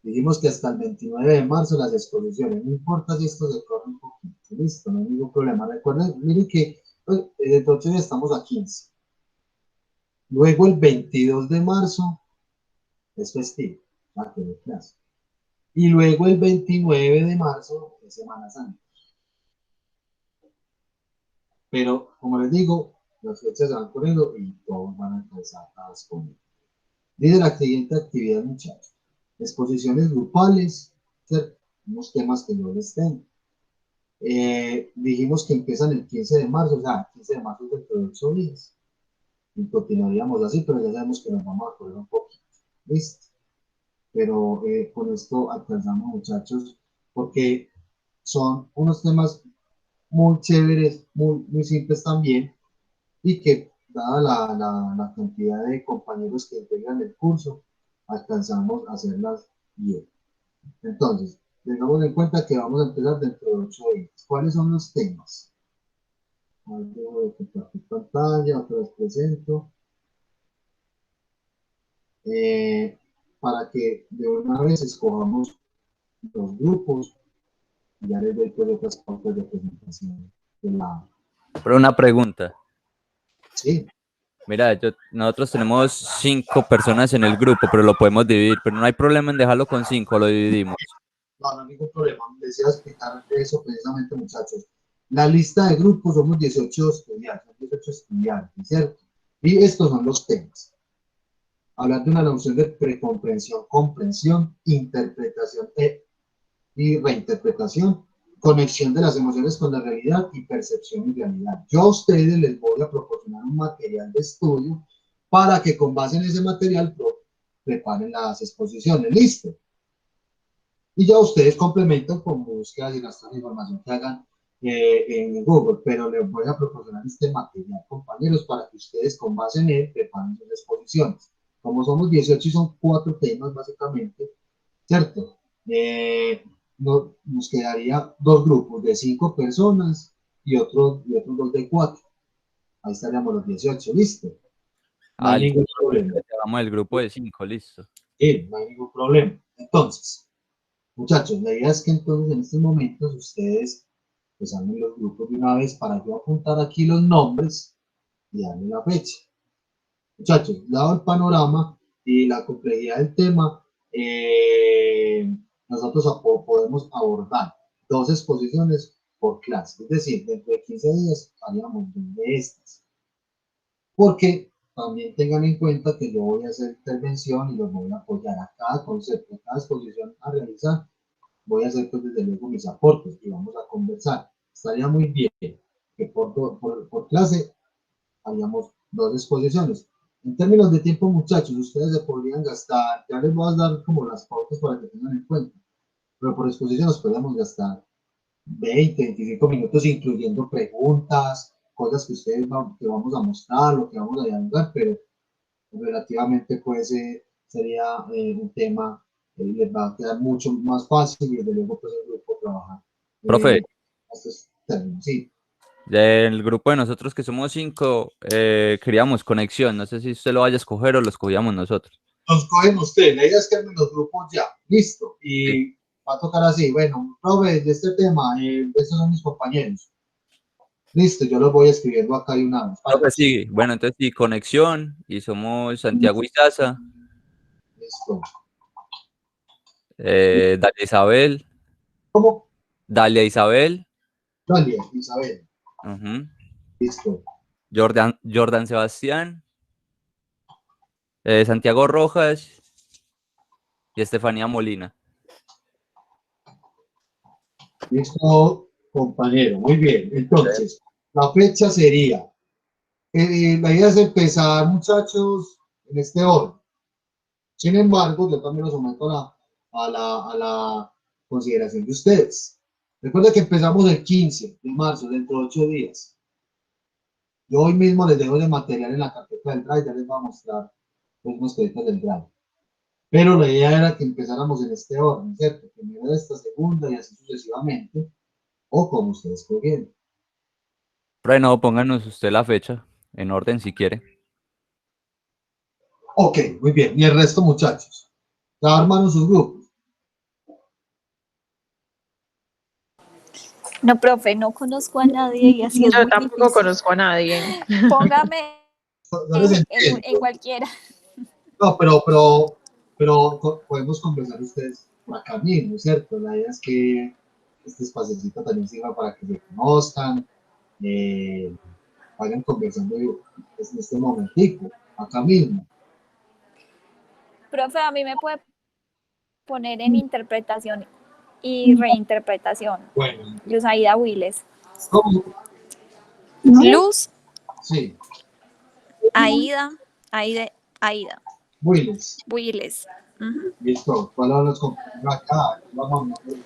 Dijimos que hasta el 29 de marzo las exposiciones, no importa si esto se corre un poquito, listo, no hay ningún problema. Recuerden, miren que entonces estamos a 15. Luego el 22 de marzo es festivo, va a tener clase. Y luego el 29 de marzo es Semana Santa. Pero, como les digo, las fechas se van corriendo y todos van a empezar a exponer. Dice la siguiente actividad, muchachos. Exposiciones grupales, ¿cierto? Unos temas que yo les tengo. Dijimos que empiezan el 15 de marzo, o sea, el 15 de marzo es dentro de 8 días. Y continuaríamos así, pero ya sabemos que nos vamos a correr un poquito. ¿Listo? Pero con esto alcanzamos, muchachos, porque son unos temas muy chéveres, muy simples también, y que dada la cantidad de compañeros que integran el curso, alcanzamos a hacerlas bien. Entonces, tengamos en cuenta que vamos a empezar dentro de 8 días. ¿Cuáles son los temas? Dejo de compartir pantalla, otra vez presento. Para que de una vez escojamos los grupos, ya les doy pues otras partes de presentación. Pero una pregunta. Sí. Mira, nosotros tenemos 5 personas en el grupo, pero lo podemos dividir, pero no hay problema en dejarlo con 5, lo dividimos. No, no hay ningún problema. Decía explicar eso precisamente, muchachos. La lista de grupos somos 18 estudiantes, ¿cierto? Y estos son los temas. Hablar de una noción de precomprensión, comprensión, interpretación y reinterpretación, conexión de las emociones con la realidad y percepción y realidad. Yo a ustedes les voy a proporcionar un material de estudio para que con base en ese material preparen las exposiciones. ¿Listo? Y ya ustedes complementan con búsquedas y gastos de información que hagan en Google, pero les voy a proporcionar este material, compañeros, para que ustedes con base en él preparen sus exposiciones. Como somos 18 y son 4 temas básicamente, ¿cierto? Nos quedaría 2 grupos de 5 personas y otros 2 de 4. Ahí estaríamos los 18, ¿listo? No hay ningún problema. Vamos el grupo de 5, listo. Sí, no hay ningún problema. Entonces, muchachos, la idea es que entonces en estos momentos ustedes pues hagan los grupos de una vez para yo apuntar aquí los nombres y darle la fecha. Muchachos, dado el panorama y la complejidad del tema, nosotros podemos abordar 2 exposiciones por clase, es decir, dentro de 15 días haríamos 2 de estas. Porque también tengan en cuenta que yo voy a hacer intervención y los voy a apoyar a cada concepto, a cada exposición a realizar. Voy a hacer pues desde luego mis aportes y vamos a conversar. Estaría muy bien que por clase haríamos 2 exposiciones. En términos de tiempo, muchachos, ustedes se podrían gastar, ya les voy a dar como las pautas para que tengan en cuenta, pero por exposición nos podríamos gastar 20, 25 minutos, incluyendo preguntas, cosas que ustedes que vamos a mostrar, lo que vamos a dialogar, pero relativamente pues sería un tema les va a quedar mucho más fácil y desde luego pues el grupo trabajar. Profe, Estos términos, sí. del grupo de nosotros que somos 5, queríamos conexión. No sé si usted lo vaya a escoger o lo escogíamos nosotros. Los cogen ustedes, la idea es que armen los grupos ya, listo. Y Sí. va a tocar así, bueno, profe, de este tema, estos son mis compañeros. Listo, yo lo voy escribiendo acá de una vez. Lo que sigue. Bueno, entonces sí, conexión. Y somos Santiago y Sasa. Listo. Dalia Isabel. ¿Cómo? Dalia Isabel. Dalia, Isabel. Ujú. Listo. Jordan Sebastián. Santiago Rojas. Y Estefanía Molina. Listo, compañero. Muy bien. Entonces, la fecha sería, la idea es empezar, muchachos, en este orden. Sin embargo, yo también los someto a la consideración de ustedes. Recuerden que empezamos el 15 de marzo, dentro de 8 días. Yo hoy mismo les dejo de material en la carpeta del Drive, ya les voy a mostrar unos créditos del Drive. Pero la idea era que empezáramos en este orden, ¿cierto? Primero esta, segunda y así sucesivamente, o como ustedes escogieron. Bueno, pónganos usted la fecha en orden si quiere. Ok, muy bien. Y el resto, muchachos. Ya armaron sus grupos. No, profe, no conozco a nadie y así es Yo muy tampoco difícil. conozco a nadie. Póngame No les en entiendo. cualquiera. No, podemos conversar ustedes por acá mismo, ¿cierto? La idea es que este espacecito también sirva para que se conozcan, eh, vayan conversando pues, en este momentico, acá mismo. Profe, a mí me puede poner en interpretación y reinterpretación. Bueno, Luz Aida Wiles. ¿cómo? Luz, Sí, Aida, Aida, Willis, Wiles. Ujú. listo. ¿Cuál son los compañeros acá? Vamos a ver.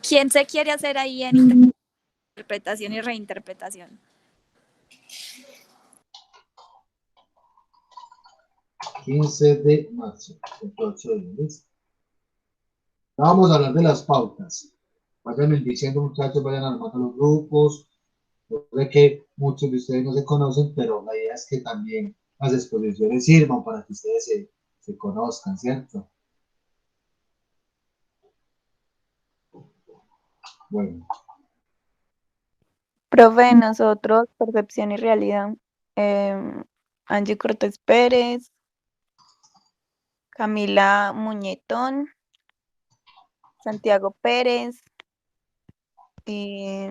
¿Quién se quiere hacer ahí en interpretación y reinterpretación? 15 de marzo, 8 días. Vamos a hablar de las pautas. Vayan diciendo, muchachos, vayan armando los grupos. Yo sé que muchos de ustedes no se conocen, pero la idea es que también las exposiciones sirvan para que ustedes se conozcan, ¿cierto? Bueno, Profe, nosotros, Percepción y Realidad, Angie Cortés Pérez, Camila Muñetón, Santiago Pérez, y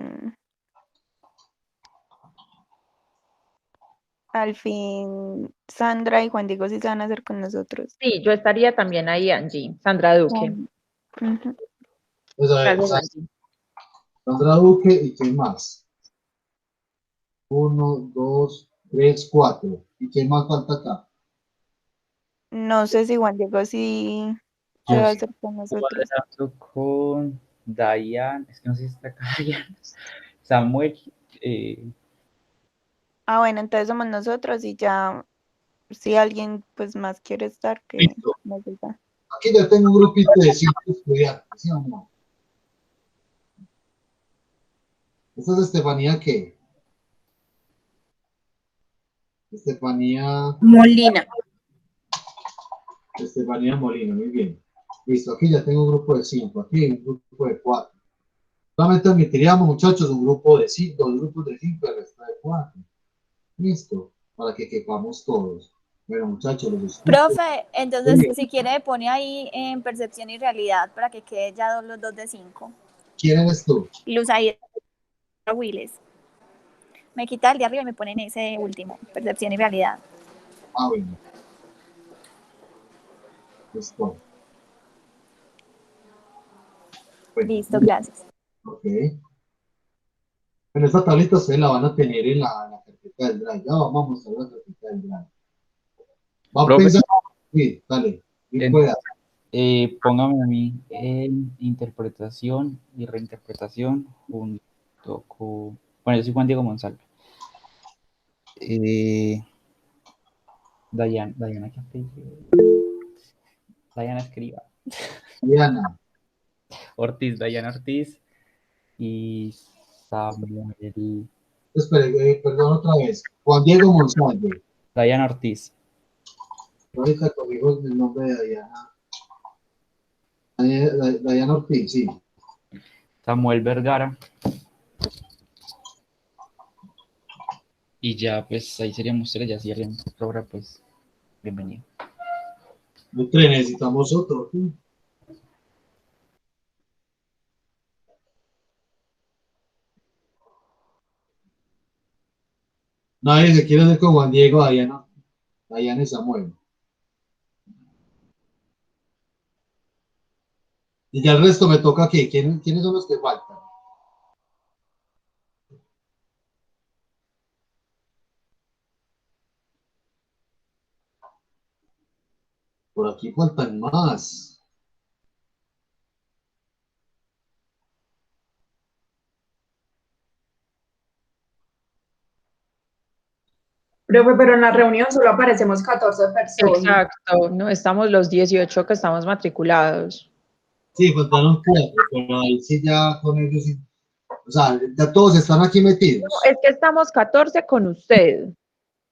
al fin Sandra y Juan Diego sí se van a hacer con nosotros. Sí, yo estaría también ahí, Angie. Sandra Duque. Ujú. pues a ver, Gracias, Angie. Sandra Duque y quién más. 1, 2, 3, 4. ¿Y quién más falta acá? No sé si Juan Diego sí se Yo va a sí hacer con estoy nosotros. cuadrando con Dayan, es que no sé si está acá Dayan, Samuel, Ah, bueno, entonces somos nosotros y ya, si alguien pues más quiere estar, que Listo. nos diga. Aquí ya tengo un grupito de 5 estudiantes, ¿sí o no? ¿Esta es Estefanía qué? Estefanía Molina. Molina, muy bien. Listo, aquí ya tengo un grupo de 5, aquí hay un grupo de 4. Solamente admitiríamos, muchachos, un grupo de 5, dos grupos de 5, el resto de 4. Listo, para que quepamos todos. Bueno, muchachos, los escucho. Profe, entonces si quiere pone ahí en percepción y realidad para que quede ya los 2 de 5. ¿Quién eres tú? Luz Aida Wiles. Me quita el de arriba y me pone en ese último, percepción y realidad. Ah, bueno. Listo. Bueno, Listo, gracias. ok. Bueno, esta tablita ustedes la van a tener en la carpeta del Drive. Ya vamos a mostrar la carpeta del Drive. Va a profe, pensar. Sí, dale. en- Pueda. póngame a mí en interpretación y reinterpretación junto con, bueno, yo soy Juan Diego Monsalve. Dayana, ¿qué apellido? Dayana Escriba. Diana. Dayana Ortiz y Samuel, Espere, perdón otra vez. Juan Diego Monsalve. Dayana Ortiz. Ahorita conmigo el nombre de Diana. Diana Ortiz, sí. Samuel Vergara, Y ya, pues ahí seríamos tres, ya si alguien logra, pues bienvenido. Nutre, necesitamos otro. Nadie se quiere hacer con Juan Diego, Dayana y Samuel. Y ya el resto me toca aquí. ¿Quiénes son los que faltan? Por aquí faltan más. Profe, pero en la reunión solo aparecemos 14 personas. Exacto, no estamos los 18 que estamos matriculados. Sí, faltaron 4, pero ahí sí ya con ellos sí. O sea, ya todos están aquí metidos. No, es que estamos 14 con usted.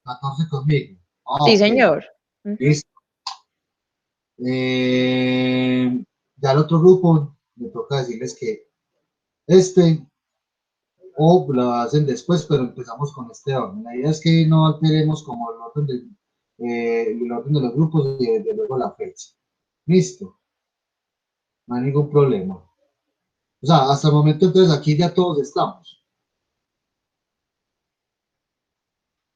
14 conmigo. Sí, Ok, señor. Ujú. listo. Ya el otro grupo, me toca decirles que o lo hacen después, pero empezamos con este orden. La idea es que no alteremos como el orden de los grupos y desde luego la fecha. Listo, no hay ningún problema. O sea, hasta el momento entonces aquí ya todos estamos.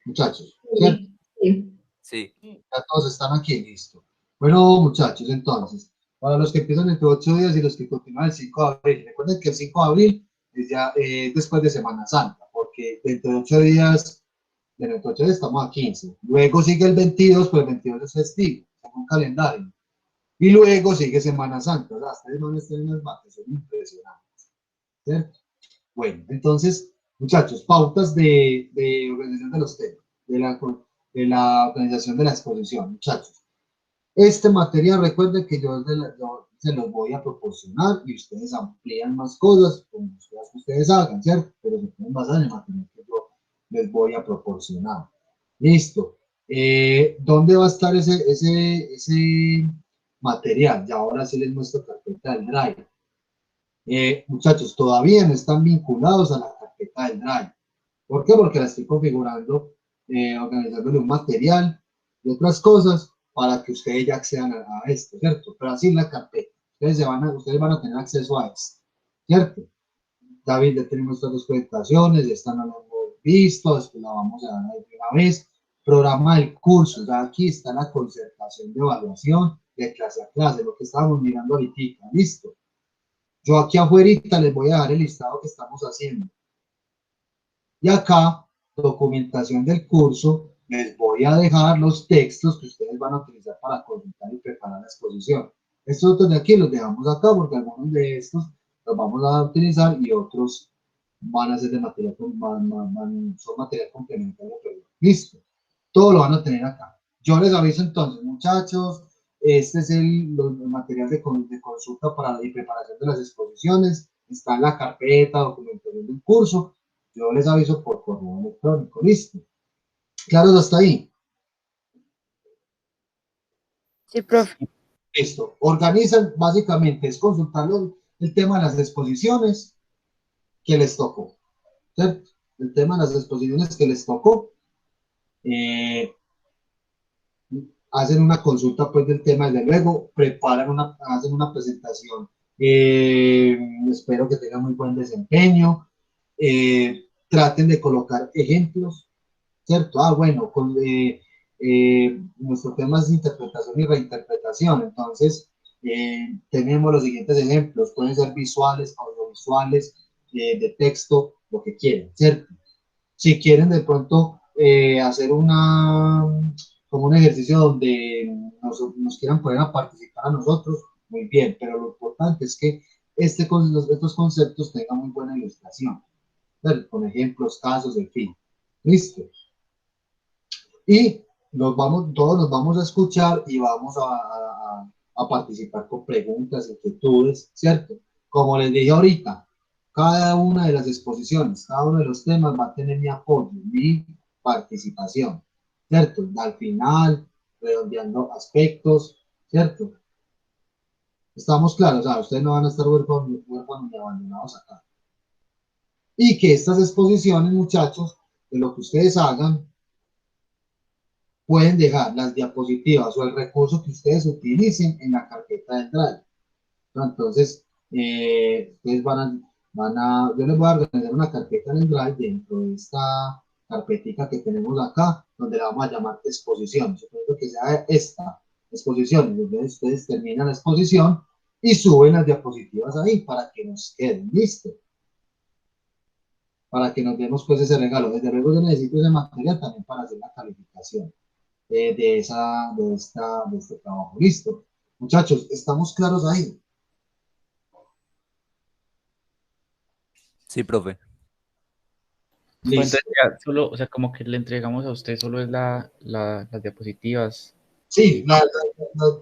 Muchachos, ¿cierto? Sí. Sí. Ya todos están aquí, listo. Bueno, muchachos, entonces, para los que empiezan entre 8 días y los que continúan el 5 de abril, recuerden que el 5 de abril es ya después de Semana Santa, porque dentro de 8 días, estamos a 15. Luego sigue el 22, pero el 22 es festivo, según calendario. Y luego sigue Semana Santa. O sea, ustedes van a estar en las bases, son impresionantes. ¿Cierto? Bueno, entonces, muchachos, pautas de organización de los temas, de la organización de la exposición, muchachos. Este material, recuerden que yo se los voy a proporcionar y ustedes amplían más cosas como ustedes hagan, ¿cierto? Pero se pueden basar en el material que yo les voy a proporcionar. Listo. ¿Dónde va a estar ese material? Ya ahora sí les muestro carpeta del Drive. Muchachos, todavía no están vinculados a la carpeta del Drive. ¿Por qué? Porque la estoy configurando, organizándole un material y otras cosas para que ustedes ya accedan a esto, ¿cierto? Pero así en la carpeta. Ustedes van a tener acceso a esto, ¿cierto? David, ya tenemos estas dos presentaciones, esta no la hemos visto, después la vamos a dar de una vez. Programa del curso, ya aquí está la concertación de evaluación de clase a clase, lo que estábamos mirando ahorita, listo. Yo aquí afuera les voy a dar el listado que estamos haciendo. Y acá, documentación del curso, les voy a dejar los textos que ustedes van a utilizar para consultar y preparar la exposición. Estos otros de aquí los dejamos acá porque algunos de estos los vamos a utilizar y otros van a ser de material, son material complementario. Pero listo, todo lo van a tener acá. Yo les aviso entonces, muchachos, este es el material de consulta para y preparación de las exposiciones. Está en la carpeta, documentación del curso. Yo les aviso por correo electrónico. Listo. ¿Claros hasta ahí? Sí, profe. Listo. Organizan, básicamente, es consultar el tema de las exposiciones que les tocó. ¿Cierto? El tema de las exposiciones que les tocó. Hacen una consulta pues del tema, desde luego, hacen una presentación. Espero que tengan muy buen desempeño. Traten de colocar ejemplos, ¿cierto? Bueno, nuestro tema es interpretación y reinterpretación, entonces tenemos los siguientes ejemplos, pueden ser visuales, audiovisuales, de texto, lo que quieran, ¿cierto? Si quieren de pronto hacer como un ejercicio donde nos quieran poner a participar a nosotros, muy bien, pero lo importante es que estos conceptos tengan muy buena ilustración, ¿verdad? Con ejemplos, casos, en fin. Listo. Y todos nos vamos a escuchar y vamos a participar con preguntas, inquietudes, ¿cierto? Como les dije ahorita, cada una de las exposiciones, cada uno de los temas va a tener mi apoyo, mi participación, ¿cierto? Al final, redondeando aspectos, ¿cierto? Estamos claros, o sea, ustedes no van a estar huérfanos ni abandonados acá. Y que estas exposiciones, muchachos, de lo que ustedes hagan, pueden dejar las diapositivas o el recurso que ustedes utilicen en la carpeta del Drive, ¿no? Entonces, ustedes yo les voy a organizar una carpeta en el Drive dentro de esta carpetica que tenemos acá, donde la vamos a llamar exposición. Suponiendo que sea esta exposición, entonces ustedes terminan la exposición y suben las diapositivas ahí para que nos queden listos, para que nos demos pues ese regalo. Desde luego yo necesito ese material también para hacer la calificación de este trabajo. Listo. Muchachos, ¿estamos claros ahí? Sí, profe. Pues Listo. entonces ya solo, o sea, como que le entregamos a usted solo es las diapositivas. Sí,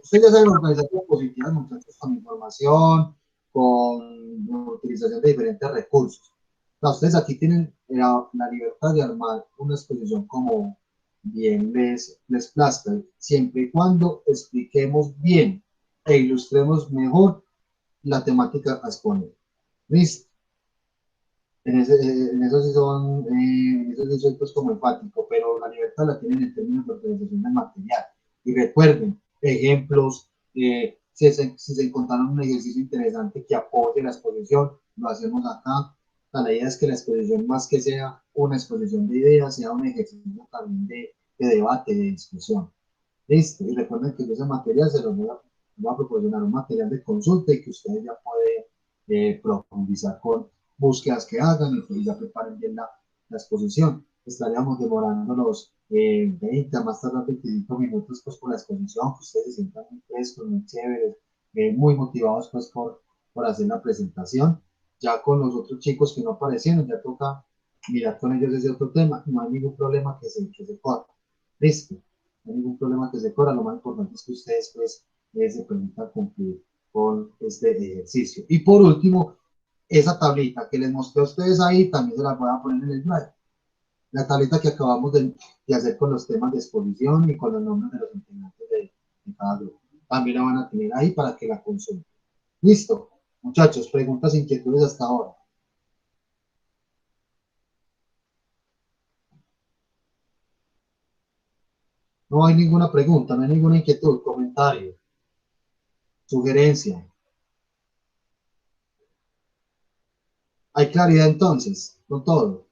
ustedes ya saben organizar diapositivas, muchachos, con información, con la utilización de diferentes recursos. Ustedes aquí tienen la libertad de armar una exposición como bien les plazca, siempre y cuando expliquemos bien e ilustremos mejor la temática a exponer. ¿Listo? En eso sí en eso sí soy pues como enfático, pero la libertad la tienen en términos de organización del material. Y recuerden, ejemplos, si se encontraron un ejercicio interesante que apoye la exposición, lo hacemos acá. La idea es que la exposición, más que sea una exposición de ideas, sea un ejercicio también de debate, de discusión. Listo, y recuerden que ese material se los voy a proporcionar un material de consulta y que ustedes ya pueden profundizar con búsquedas que hagan y que ya preparen bien la exposición. Estaríamos demorándonos 20 a más tarde 25 minutos pues por la exposición, que ustedes se sientan muy frescos, muy chéveres, muy motivados pues por hacer la presentación. Ya con los otros chicos que no aparecieron, ya toca mirar con ellos ese otro tema, no hay ningún problema que se corta. Listo, no hay ningún problema que se corra, lo más importante es que ustedes pues se permitan cumplir con este ejercicio. Y por último, esa tablita que les mostré a ustedes ahí, también se la voy a poner en el Drive. La tablita que acabamos de hacer con los temas de exposición y con los nombres de los integrantes de cada grupo. También la van a tener ahí para que la consulten. Listo. Muchachos, preguntas, inquietudes hasta ahora. No hay ninguna pregunta, no hay ninguna inquietud, comentario, sugerencia. ¿Hay claridad entonces con todo?